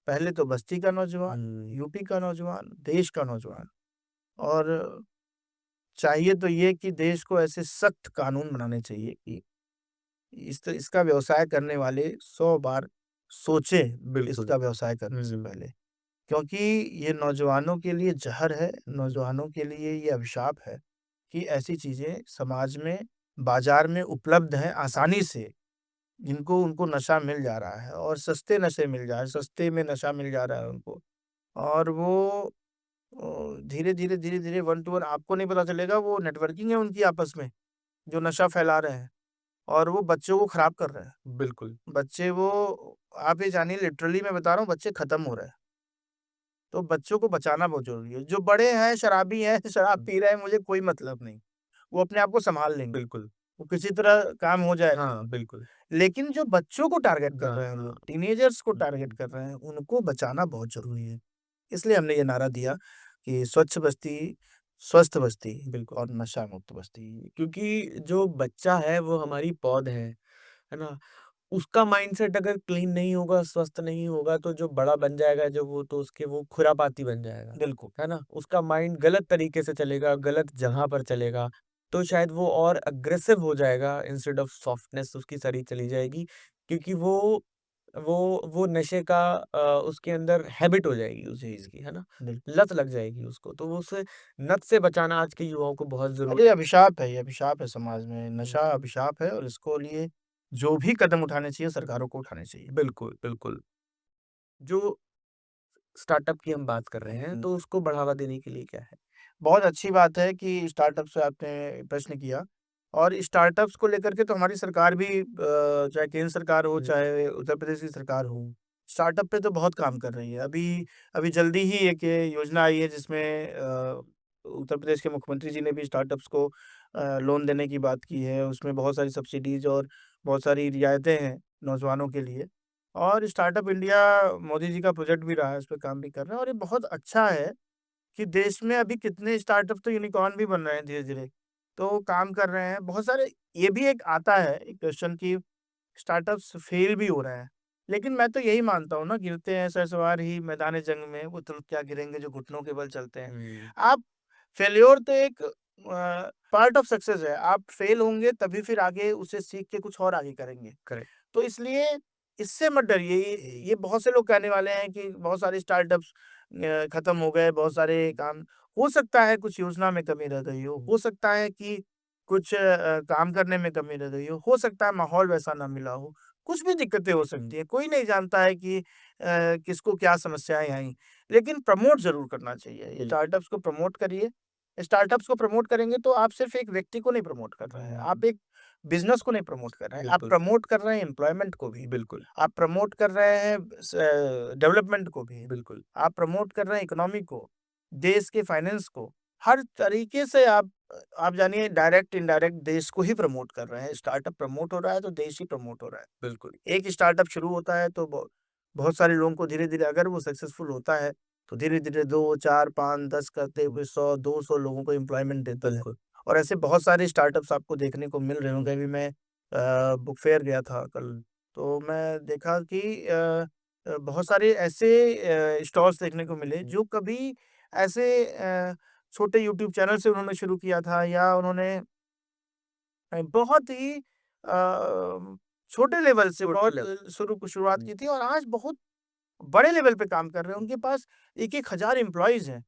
पहले तो बस्ती का नौजवान, यूपी का नौजवान, देश का नौजवान और चाहिए तो ये कि देश को ऐसे सख्त कानून बनाने चाहिए कि इसका व्यवसाय करने वाले 100 बार सोचें इसका व्यवसाय करने से पहले। क्योंकि ये नौजवानों के लिए ज़हर है, नौजवानों के लिए ये अभिशाप है कि ऐसी चीज़ें समाज में, बाज़ार में उपलब्ध हैं आसानी से, जिनको उनको नशा मिल जा रहा है और सस्ते नशे मिल जा रहे हैं, सस्ते में नशा मिल जा रहा है उनको। और वो धीरे-धीरे, धीरे-धीरे वन टू वन आपको नहीं पता चलेगा वो नेटवर्किंग है उनकी आपस में, जो नशा फैला रहे हैं और वो बच्चों को खराब कर रहे हैं। बिल्कुल। बच्चे वो आप ये जानिए लिटरली मैं बता रहा हूँ बच्चे खत्म हो रहे हैं। तो बच्चों को बचाना बहुत ज़रूरी है। जो बड़े हैं, शराबी हैं, शराब पी रहे हैं, मुझे कोई मतलब नहीं। वो अपने आप को सँभाल लेंगे। बिल्कुल। वो किसी तरह काम हो जाएगा। हाँ, बिल्कुल। लेकिन जो बच्चों को टारगेट कर रहे हैं लोग, टीनेजर्स को टारगेट कर रहे हैं, उनको बचाना बहुत ज़रूरी है। इसलिए हमने ये नारा दिया कि स्वच्छ बस्ती, स्वस्थ बस्ती बिल्कुल और नशा मुक्त बस्ती। क्योंकि जो बच्चा है वो हमारी पौध है ना? उसका माइंडसेट अगर क्लीन नहीं होगा, स्वस्थ नहीं होगा तो जो बड़ा बन जाएगा जो वो तो उसके वो खुरापाती बन जाएगा, बिल्कुल। है ना? उसका माइंड गलत तरीके से चलेगा, गलत जगह पर चलेगा, तो शायद वो और अग्रेसिव हो जाएगा इंस्टेड ऑफ सॉफ्टनेस उसकी सारी चली जाएगी क्योंकि वो नशे का उसके अंदर हैबिट हो जाएगी उस चीज़ की, है ना? बिल्कुल। लत लग जाएगी उसको, तो वो उसे लत से बचाना आज के युवाओं को बहुत ये ज़रूरी अभिशाप है, ये अभिशाप है समाज में। हुँ। नशा अभिशाप है और इसको लिए जो भी कदम उठाने चाहिए, सरकारों को उठाने चाहिए। बिल्कुल, बिल्कुल। जो स्टार्टअप की हम बात कर रहे हैं, हुँ। तो उसको बढ़ावा देने के लिए क्या है? बहुत अच्छी बात है कि स्टार्टअप से आपने प्रश्न किया और स्टार्टअप्स को लेकर के तो हमारी सरकार भी चाहे केंद्र सरकार हो, हुँ। चाहे उत्तर प्रदेश की सरकार हो, स्टार्टअप पे तो बहुत काम कर रही है। अभी अभी जल्दी ही एक ये योजना आई है जिसमें उत्तर प्रदेश के मुख्यमंत्री जी ने भी स्टार्टअप्स को लोन देने की बात की है। उसमें बहुत सारी सब्सिडीज़ और बहुत सारी रियायतें हैं नौजवानों के लिए और स्टार्टअप इंडिया मोदी जी का प्रोजेक्ट भी रहा है, उस पे काम भी कर रहे हैं और ये बहुत अच्छा है कि देश में अभी कितने स्टार्टअप तो यूनिकॉर्न भी बन रहे हैं धीरे-धीरे। तो काम कर रहे हैं, बहुत सारे ये भी एक आता है एक क्वेश्चन कि स्टार्टअप्स फेल भी हो रहे हैं। लेकिन मैं तो यही मानता हूँ ना गिरते हैं शहसवार ही मैदान जंग में, वो तो क्या गिरेंगे जो घुटनों के बल चलते हैं। हुँ। आप फेल्योर तो एक पार्ट ऑफ सक्सेस है। आप फेल होंगे तभी फिर आगे उसे सीख के कुछ और आगे करेंगे। करेक्ट। तो इसलिए इससे मत डरिए। ये बहुत से लोग कहने वाले हैं कि बहुत सारे स्टार्टअप्स खत्म हो गए, बहुत सारे काम हो सकता है कुछ योजना में कमी रह गई हो सकता है कि कुछ काम करने में कमी रह गई हो सकता है माहौल वैसा ना मिला हो, कुछ भी दिक्कतें हो सकती हैं, कोई नहीं जानता है कि किसको क्या समस्याएँ आईं, लेकिन प्रमोट ज़रूर करना चाहिए। ये स्टार्टअप्स को प्रमोट करिए, स्टार्टअप्स को प्रमोट करेंगे तो आप सिर्फ़ एक व्यक्ति को नहीं प्रमोट कर रहे हैं, आप एक बिज़नेस को नहीं प्रमोट कर रहे हैं, आप बिल्कुल, प्रमोट कर रहे हैं एम्प्लॉयमेंट को भी, बिल्कुल, आप प्रमोट कर रहे हैं डेवलपमेंट को भी, बिल्कुल। आप प्रमोट कर रहे हैं इकोनॉमी को, देश के फाइनेंस को, हर तरीके से आप जानिए डायरेक्ट इनडायरेक्ट देश को ही प्रमोट कर रहे हैं। स्टार्टअप प्रमोट हो रहा है तो देश ही प्रमोट हो रहा है। बिल्कुल, एक स्टार्टअप शुरू होता है तो बहुत सारे लोगों को धीरे-धीरे अगर वो सक्सेसफुल होता है, तो धीरे-धीरे 2, 4, 5, 10 करते हुए 100, 200 लोगों को एम्प्लॉयमेंट देता है। बिल्कुल। और ऐसे बहुत सारे स्टार्टअप्स आपको देखने को मिल रहे होंगे। अभी मैं बुक फेयर गया था कल, तो मैं देखा कि बहुत सारे ऐसे स्टॉल्स देखने को मिले जो कभी ऐसे छोटे यूट्यूब चैनल से उन्होंने शुरू किया था या उन्होंने बहुत ही छोटे लेवल से छोटे बहुत लेवल शुरुआत हुँ, की थी और आज बहुत बड़े लेवल पे काम कर रहे हैं। उनके पास 1-1 हज़ार एम्प्लॉइज़ हैं।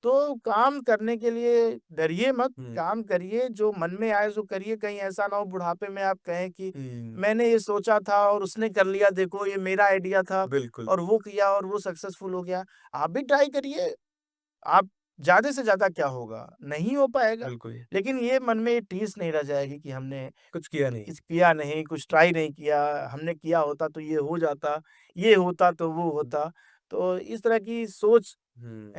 तो काम करने के लिए डरिए मत, हुँ, काम करिए, जो मन में आए सो करिए। कहीं ऐसा ना हो बुढ़ापे में आप कहें कि हुँ, मैंने ये सोचा था और उसने कर लिया, देखो ये मेरा आइडिया था बिल्कुल, और वो किया और वो सक्सेसफुल हो गया। आप भी ट्राई करिए। आप ज़्यादा से ज़्यादा क्या होगा? नहीं हो पाएगा, बिल्कुल। लेकिन ये मन में ये टीस नहीं रह जाएगी कि हमने कुछ किया नहीं। कुछ किया नहीं, कुछ ट्राई नहीं किया, हमने किया होता तो ये हो जाता, ये होता तो वो हुँ, होता। तो इस तरह की सोच हुँ,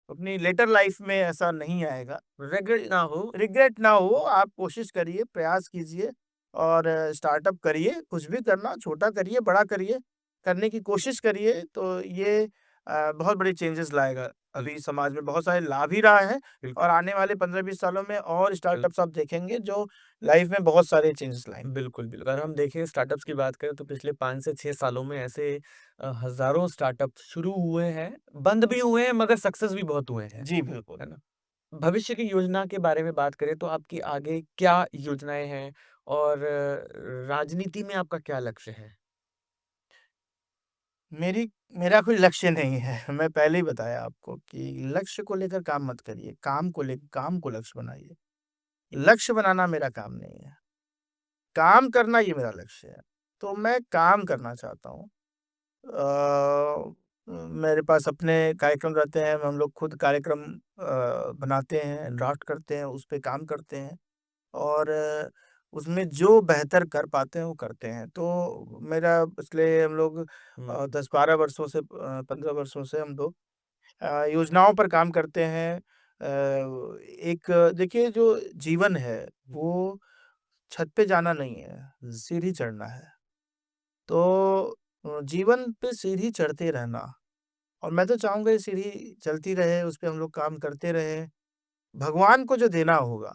अपनी लेटर लाइफ़ में ऐसा नहीं आएगा। रिग्रेट ना हो रिग्रेट ना हो, आप कोशिश करिए, प्रयास कीजिए और स्टार्टअप करिए, कुछ भी करना, छोटा करिए, बड़ा करिए, करने की कोशिश करिए, तो ये बहुत बड़ी चेंजेज़ लाएगा। बिल अभी समाज में बहुत सारे लाभ ही रहा है बिल्कुल, और आने वाले 15-20 सालों में और बिल स्टार्टअप्स आप देखेंगे जो लाइफ़ में बहुत सारे चेंजेज़ लाएँगे। बिल्कुल, बिल्कुल। अगर हम देखें स्टार्टअप्स की बात करें तो पिछले 5 से 6 सालों में ऐसे हज़ारों स्टार्टअप शुरू हुए हैं, बंद भी हुए हैं मगर सक्सेस भी बहुत हुए हैं, जी, बिल्कुल। है ना? भविष्य की योजना के बारे में बात करें तो आपकी आगे क्या योजनाएँ हैं और राजनीति में आपका क्या लक्ष्य है? मेरी मेरा कोई लक्ष्य नहीं है। मैं पहले ही बताया आपको कि लक्ष्य को लेकर काम मत करिए, काम को लक्ष्य बनाइए। लक्ष्य बनाना मेरा काम नहीं है। काम करना ये मेरा लक्ष्य है। तो मैं काम करना चाहता हूँ। मेरे पास अपने कार्यक्रम रहते हैं, हम लोग खुद कार्यक्रम बनाते हैं, ड्राफ्ट करते हैं, उस पे काम करते हैं और उसमें जो बेहतर कर पाते हैं, वो करते हैं। तो मेरा इसलिए हम लोग हुँ, 10-12 वर्षों से 15 वर्षों से हम लोग योजनाओं पर काम करते हैं। एक देखिए जो जीवन है, वो छत पे जाना नहीं है, सीढ़ी चढ़ना है। तो जीवन पे सीढ़ी चढ़ते रहना और मैं तो चाहूँगा ये सीढ़ी चलती रहे, उस पे हम लोग काम करते रहें। भगवान को जो देना होगा,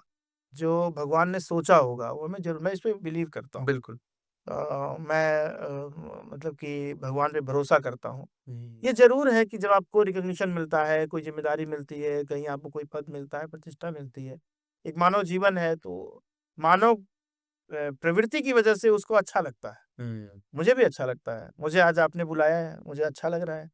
जो भगवान ने सोचा होगा, वो मैं इस पे बिलीव करता हूँ। बिल्कुल। मैं मतलब कि भगवान पे भरोसा करता हूँ। हुँ, ये ज़रूर है कि जब आपको रिकॉग्निशन मिलता है, कोई ज़िम्मेदारी मिलती है, कहीं आपको कोई पद मिलता है, प्रतिष्ठा मिलती है। एक मानव जीवन है तो मानव प्रवृत्ति की वजह से उसको अच्छा लगता है। हुँ, मुझे भी अच्छा लगता है। मुझे आज आपने बुलाया है, मुझे अच्छा लग रहा है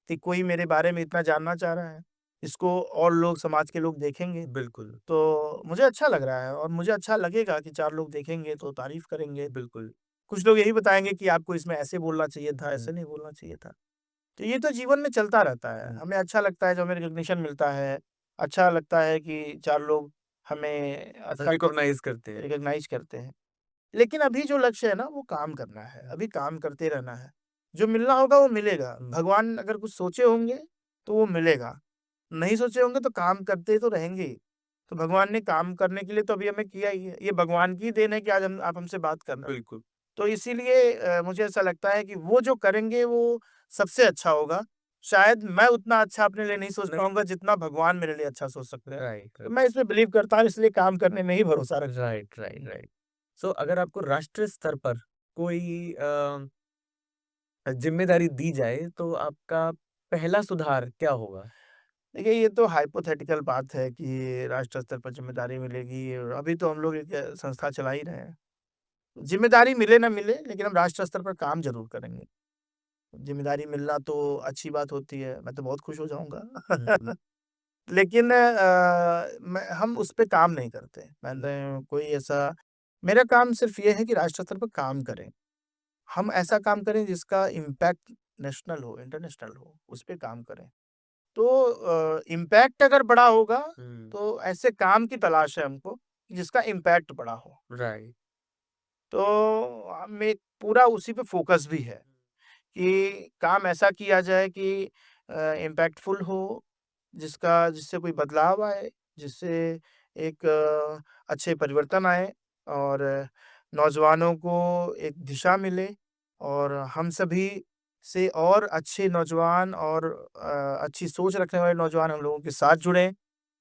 कि कोई मेरे बारे में इतना जानना चाह रहा है। इसको और लोग समाज के लोग देखेंगे, बिल्कुल, तो मुझे अच्छा लग रहा है और मुझे अच्छा लगेगा कि 4 लोग देखेंगे तो तारीफ़ करेंगे। बिल्कुल। कुछ लोग यही बताएँगे कि आपको इसमें ऐसे बोलना चाहिए था, हुँ, ऐसे नहीं बोलना चाहिए था। तो ये तो जीवन में चलता रहता है। हुँ, हमें अच्छा लगता है जब हमें रिकॉग्निशन मिलता है, अच्छा लगता है कि 4 लोग हमें अच्छा रिकॉग्नाइज़ करते हैं। रिकॉग्नाइज़ करते हैं। लेकिन अभी जो लक्ष्य है ना, वो काम करना है, अभी काम करते रहना है। जो मिलना होगा वो मिलेगा। हुँ, भगवान अगर कुछ सोचे होंगे, तो वो मिलेगा। नहीं सोचे होंगे तो काम करते तो रहेंगे ही। तो भगवान ने काम करने के लिए तो अभी हमें किया ही है। ये भगवान की देन है कि आज हम आप हमसे बात कर रहे हैं। बिल्कुल। तो इसीलिए मुझे ऐसा लगता है कि वो जो करेंगे वो सबसे अच्छा होगा। शायद मैं उतना अच्छा अपने लिए नहीं सोच नहीं पाऊँगा जितना भगवान मेरे लिए अच्छा सोच सकते हैं। राइट, तो राइट। मैं इसमें बिलीव करता हूँ इसलिए काम करने में ही भरोसा रखता हूँ। Right, right, right. सो अगर आपको राष्ट्रीय स्तर पर कोई ज़िम्मेदारी दी जाए तो आपका पहला सुधार क्या होगा? देखिए, ये तो हाइपोथेटिकल बात है कि राष्ट्र स्तर पर ज़िम्मेदारी मिलेगी और अभी तो हम लोग एक संस्था चला ही रहे हैं। ज़िम्मेदारी मिले ना मिले, लेकिन हम राष्ट्र स्तर पर काम ज़रूर करेंगे। ज़िम्मेदारी मिलना तो अच्छी बात होती है, मैं तो बहुत खुश हो जाऊँगा। हुँ, लेकिन हम उस पे काम नहीं करते। मैंने कोई ऐसा मेरा काम सिर्फ़ ये है कि राष्ट्र स्तर पर काम करें। हम ऐसा काम करें जिसका इम्पैक्ट नेशनल हो, इंटरनेशनल हो, उस पे काम करें। तो इम्पैक्ट अगर बड़ा होगा, हुँ, तो ऐसे काम की तलाश है हमको, जिसका इम्पैक्ट बड़ा हो। राइट। तो हमें पूरा उसी पे फ़ोकस भी है कि काम ऐसा किया जाए कि इम्पैक्टफुल हो, जिससे कोई बदलाव आए, जिससे एक अच्छे परिवर्तन आए और नौजवानों को एक दिशा मिले और हम सभी से और अच्छे नौजवान और अच्छी सोच रखने वाले नौजवान हम लोगों के साथ जुड़ें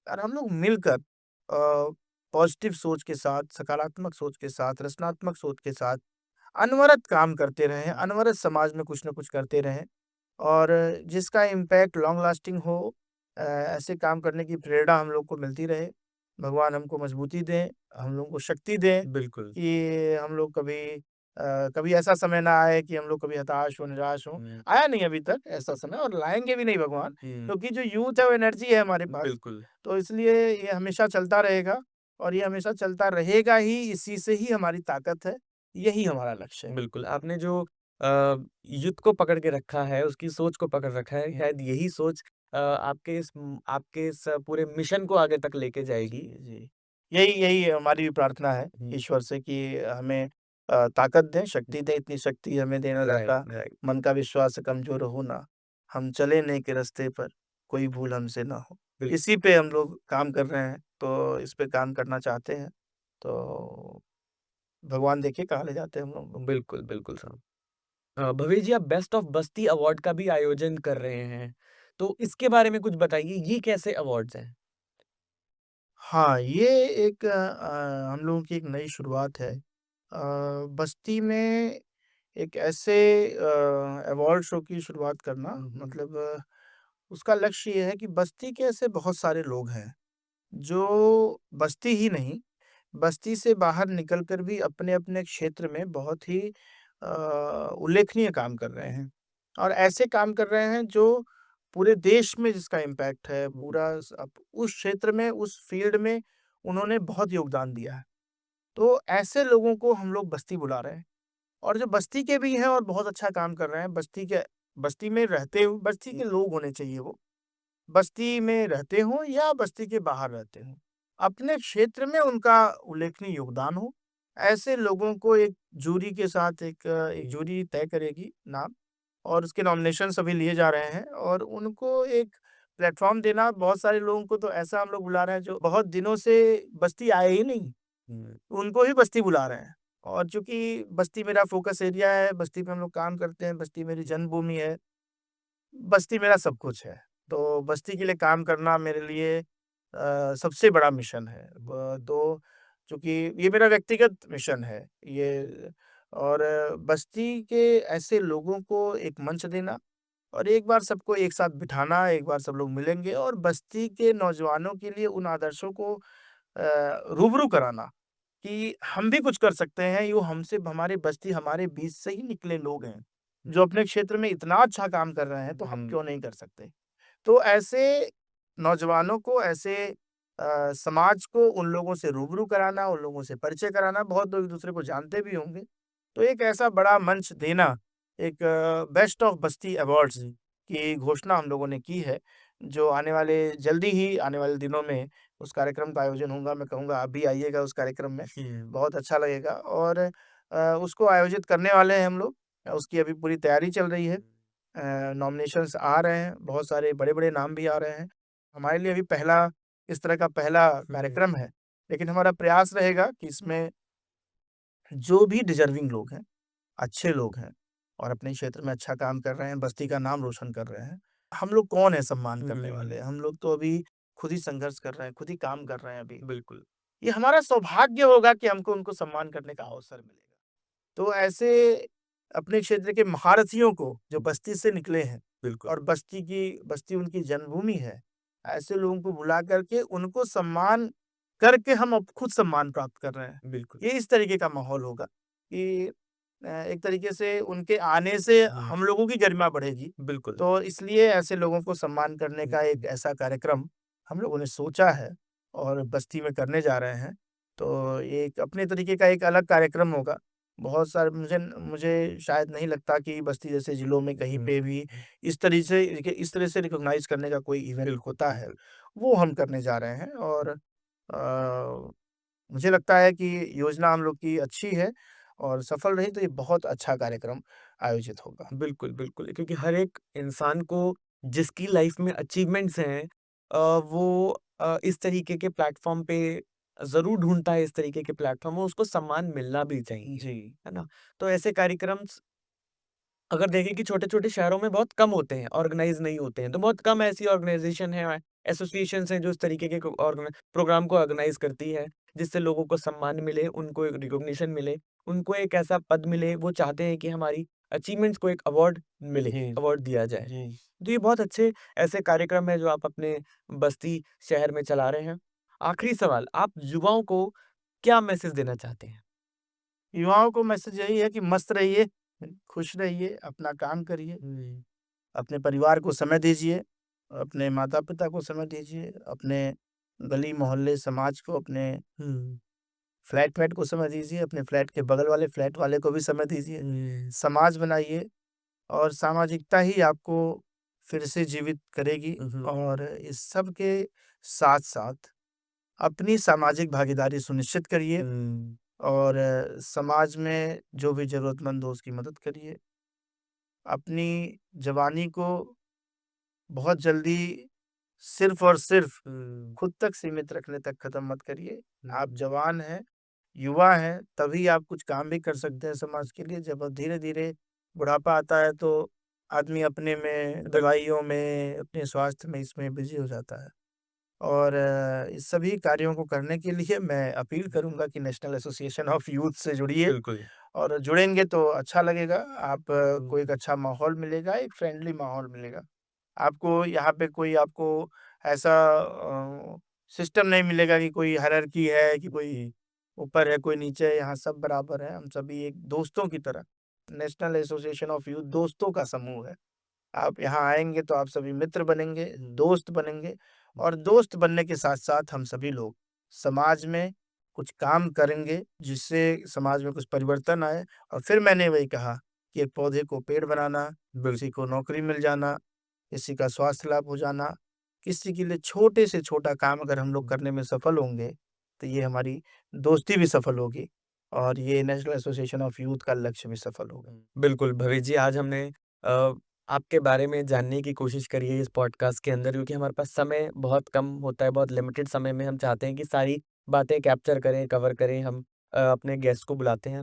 और हम लोग मिलकर पॉजिटिव सोच के साथ, सकारात्मक सोच के साथ, रचनात्मक सोच के साथ अनवरत काम करते रहें, अनवरत समाज में कुछ न कुछ करते रहें और जिसका इम्पैक्ट लॉन्ग लास्टिंग हो ऐसे काम करने की प्रेरणा हम लोग को मिलती रहे। भगवान हमको मजबूती दें, हम लोग को शक्ति दें बिल्कुल। कि हम लोग कभी ऐसा समय ना आए कि हम लोग कभी हताश हों, निराश हों। हुँ, आया नहीं अभी तक ऐसा समय और लाएँगे भी नहीं भगवान, हुँ, क्योंकि जो यूथ है वो एनर्जी है हमारे पास। बिल्कुल। तो इसलिए ये हमेशा चलता रहेगा और ये हमेशा चलता रहेगा ही, इसी से ही हमारी ताकत है, यही हमारा लक्ष्य है। बिल्कुल, आपने जो अ, युद्ध को पकड़ के रखा है, उसकी सोच को पकड़ रखा है, शायद यही सोच आपके इस पूरे मिशन को आगे तक लेके जी, जाएगी। जी। यही यही हमारी भी प्रार्थना है हुँ, ईश्वर से कि हमें ताकत दें, शक्ति दें, इतनी शक्ति हमें देना राइट, दाता, राइट। मन का विश्वास कमज़ोर हो ना, हम चले नेक के रास्ते पर, कोई भूल हमसे ना हो। बिल इसी पे हम लोग काम कर रहे हैं, तो इस पे काम करना चाहते हैं, तो भगवान देखिए कहाँ ले जाते हैं हम लोग को। बिल्कुल, बिल्कुल साहब। भवेश जी, आप बेस्ट ऑफ बस्ती अवार्ड का भी आयोजन कर रहे हैं, तो इसके बारे में कुछ बताइए, ये कैसे अवार्ड्स हैं? हाँ, ये एक हम लोगों की एक नई शुरुआत है। बस्ती में एक ऐसे अवार्ड शो की शुरुआत करना हुँ, हुँ। मतलब उसका लक्ष्य ये है कि बस्ती के ऐसे बहुत सारे लोग हैं, जो बस्ती ही नहीं, बस्ती से बाहर निकल कर भी अपने-अपने क्षेत्र में बहुत ही उल्लेखनीय काम कर रहे हैं। और ऐसे काम कर रहे हैं जो पूरे देश में जिसका इम्पैक्ट है, पूरा उस क्षेत्र में, उस फ़ील्ड में उन्होंने बहुत योगदान दिया है। तो ऐसे लोगों को हम लोग बस्ती बुला रहे हैं। और जो बस्ती के भी हैं और बहुत अच्छा काम कर रहे हैं, बस्ती में रहते हुए बस्ती के लोग होने चाहिए वो। बस्ती में रहते हों या बस्ती के बाहर रहते हों, अपने क्षेत्र में उनका उल्लेखनीय योगदान हो, ऐसे लोगों को एक जूरी के साथ एक जूरी तय करेगी नाम और उसके नॉमिनेशंस अभी लिए जा रहे हैं और उनको एक प्लेटफ़ॉर्म देना बहुत सारे लोगों को तो ऐसा हम लोग बुला रहे हैं जो बहुत दिनों से बस्ती आए ही नहीं। हुँ, उनको ही बस्ती बुला रहे हैं। और चूँकि बस्ती मेरा फ़ोकस एरिया है, बस्ती में हम लोग काम करते हैं, बस्ती मेरी जन्मभूमि है, बस्ती मेरा सब कुछ है। तो बस्ती के लिए काम करना मेरे लिए सबसे बड़ा मिशन है। तो चूँकि ये मेरा व्यक्तिगत मिशन है, ये और बस्ती के ऐसे लोगों को एक मंच देना और एक बार सबको एक साथ बिठाना, एक बार सब लोग मिलेंगे और बस्ती के नौजवानों के लिए उन आदर्शों को रूबरू कराना कि हम भी कुछ कर सकते हैं, यो हमसे हमारे बस्ती हमारे बीच से ही निकले लोग हैं, जो अपने क्षेत्र में इतना अच्छा काम कर रहे हैं, तो हम हुँ, क्यों नहीं कर सकते? तो ऐसे नौजवानों को, ऐसे समाज को उन लोगों से रूबरू कराना, उन लोगों से परिचय कराना, बहुत लोग एक-दूसरे को जानते भी होंगे। तो एक ऐसा बड़ा मंच देना, एक बेस्ट ऑफ बस्ती अवार्ड्स की घोषणा हम लोगों ने की है, जो जल्दी ही आने वाले दिनों में उस कार्यक्रम का आयोजन होगा। मैं कहूँगा आप भी आइएगा उस कार्यक्रम में, हुँ, बहुत अच्छा लगेगा और उसको आयोजित करने वाले हैं हम लोग। उसकी अभी पूरी तैयारी चल रही है। नॉमिनेशंस आ रहे हैं, बहुत सारे बड़े-बड़े नाम भी आ रहे हैं। हमारे लिए अभी इस तरह का पहला हुँ, कार्यक्रम है, लेकिन हमारा प्रयास रहेगा कि इसमें जो भी डिज़र्विंग लोग हैं, अच्छे लोग हैं और अपने क्षेत्र में अच्छा काम कर रहे हैं, बस्ती का नाम रोशन कर रहे हैं। हम लोग कौन है सम्मान हुँ, करने हुँ, वाले? हम लोग तो अभी खुद ही संघर्ष कर रहे हैं, खुद ही काम कर रहे हैं अभी। बिल्कुल, ये हमारा सौभाग्य होगा कि हमको उनको सम्मान करने का अवसर मिलेगा। तो ऐसे अपने क्षेत्र के महारथियों को जो बस्ती से निकले हैं बिल्कुल, और बस्ती उनकी जन्मभूमि है, ऐसे लोगों को बुला करके उनको सम्मान करके हम अब खुद सम्मान प्राप्त कर रहे हैं। बिल्कुल, ये इस तरीके का माहौल होगा कि एक तरीके से उनके आने से हुँ, हम लोगों की गरिमा बढ़ेगी। बिल्कुल, तो इसलिए ऐसे लोगों को सम्मान करने हुँ, का एक ऐसा कार्यक्रम हम लोगों ने सोचा है और बस्ती में करने जा रहे हैं। तो एक अपने तरीके का एक अलग कार्यक्रम होगा। बहुत सारे मुझे शायद नहीं लगता कि बस्ती जैसे ज़िलों में कहीं पे भी इस तरह से रिकॉग्नाइज़ करने का कोई इवेंट होता है। वो हम करने जा रहे हैं और मुझे लगता है कि योजना हम लोग की अच्छी है और सफल रही तो ये बहुत अच्छा कार्यक्रम आयोजित होगा। बिल्कुल, बिल्कुल, क्योंकि हर एक इंसान को जिसकी लाइफ़ में अचीवमेंट्स हैं वो इस तरीके के प्लेटफ़ॉर्म पे ज़रूर ढूँढता है, इस तरीके के प्लेटफ़ॉर्म और उसको सम्मान मिलना भी चाहिए, जी। है ना? तो ऐसे कार्यक्रम्स अगर देखें कि छोटे-छोटे शहरों में बहुत कम होते हैं, ऑर्गेनाइज़ नहीं होते हैं, तो बहुत कम ऐसी ऑर्गेनाइज़ेशन है, एसोसिएशंस हैं जो इस तरीके के को प्रोग्राम को ऑर्गेनाइज़ करती है, जिससे लोगों को सम्मान मिले, उनको एक रिकॉग्निशन मिले, उनको एक ऐसा पद मिले, वो चाहते हैं कि हमारी अचीवमेंट्स को एक अवार्ड मिले, जी, अवार्ड दिया जाए। जी। तो ये बहुत अच्छे ऐसे कार्यक्रम हैं जो आप अपने बस्ती शहर में चला रहे हैं। आखिरी सवाल, आप युवाओं को क्या मैसेज देना चाहते हैं? युवाओं को मैसेज यही है कि मस्त रहिए, खुश रहिए, अपना काम करिए, अपने परिवार को समय दीजिए, अपने माता-पिता को समय दीजिए, अपने गली मोहल्ले समाज को, अपने हुँ, फ्लैट-व्लैट को समय दीजिए, अपने फ्लैट के बगल वाले फ्लैट वाले को भी समय दीजिए। समाज बनाइए और सामाजिकता ही आपको फिर से जीवित करेगी हुँ, हुँ, और इस सब के साथ-साथ अपनी सामाजिक भागीदारी सुनिश्चित करिए हुँ, और समाज में जो भी ज़रूरतमंद हो उसकी मदद करिए। अपनी जवानी को बहुत जल्दी सिर्फ़ और सिर्फ़ हुँ, खुद तक सीमित रखने तक ख़त्म मत करिए। हुँ, आप जवान हैं, युवा हैं, तभी आप कुछ काम भी कर सकते हैं समाज के लिए। जब धीरे-धीरे बुढ़ापा आता है तो आदमी अपने में, बिल दवाइयों में, अपने स्वास्थ्य में इसमें बिज़ी हो जाता है। और इस सभी कार्यों को करने के लिए मैं अपील करूँगा कि नेशनल एसोसिएशन ऑफ यूथ से जुड़िए बिल्कुल। और जुड़ेंगे तो अच्छा लगेगा। हुँ, को एक अच्छा माहौल मिलेगा, एक फ्रेंडली माहौल मिलेगा। आपको यहाँ पे कोई आपको ऐसा सिस्टम नहीं मिलेगा कि कोई हायरार्की है, कि कोई ऊपर है, कोई नीचे है, यहाँ सब बराबर हैं। हम सभी एक दोस्तों की तरह नेशनल एसोसिएशन ऑफ यूथ दोस्तों का समूह है। आप यहाँ आएँगे तो आप सभी मित्र बनेंगे, दोस्त बनेंगे और दोस्त बनने के साथ-साथ हम सभी लोग समाज में कुछ काम करेंगे, जिससे समाज में कुछ परिवर्तन आए और फिर मैंने वही कहा कि एक पौधे को पेड़ बनाना, बिल किसी को नौकरी मिल जाना, किसी का स्वास्थ्य लाभ हो जाना, किसी के लिए छोटे से छोटा काम अगर हम लोग करने में सफल होंगे, तो ये हमारी दोस्ती भी सफल होगी और ये नेशनल एसोसिएशन ऑफ यूथ का लक्ष्य भी सफल होगा। बिल्कुल, भवेश जी, आज हमने आपके बारे में जानने की कोशिश करी है इस पॉडकास्ट के अंदर क्योंकि हमारे पास समय बहुत कम होता है, बहुत लिमिटेड समय में हम चाहते हैं कि सारी बातें कैप्चर करें, कवर करें, हम अपने गेस्ट को बुलाते हैं।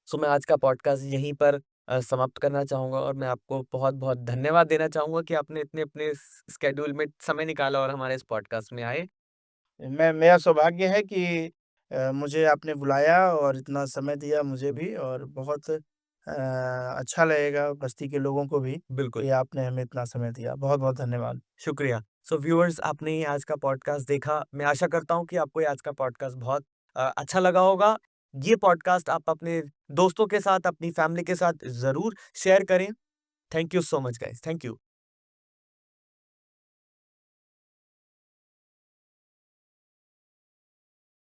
सो मैं आज का पॉडकास्ट यहीं पर समाप्त करना चाहूँगा और मैं आपको बहुत-बहुत धन्यवाद देना चाहूँगा कि आपने इतने अपने स शेड्यूल में समय निकाला और हमारे इस पॉडकास्ट में आए। मैं मेरा सौभाग्य है कि मुझे आपने बुलाया और इतना समय दिया मुझे भी और बहुत अच्छा लगेगा बस्ती के लोगों को भी बिल्कुल। कि आपने हमें इतना समय दिया। बहुत-बहुत धन्यवाद। शुक्रिया। सो व्यूअर्स आपने ये आज का पॉडकास्ट देखा। मैं आशा करता हूँ कि आपको ये आज का पॉडकास्ट बहुत अच्छा लगा होगा। ये पॉडकास्ट आप अपने दोस्तों के साथ, अपनी फैमिली के साथ ज़रूर शेयर करें। Thank you so much guys. Thank you.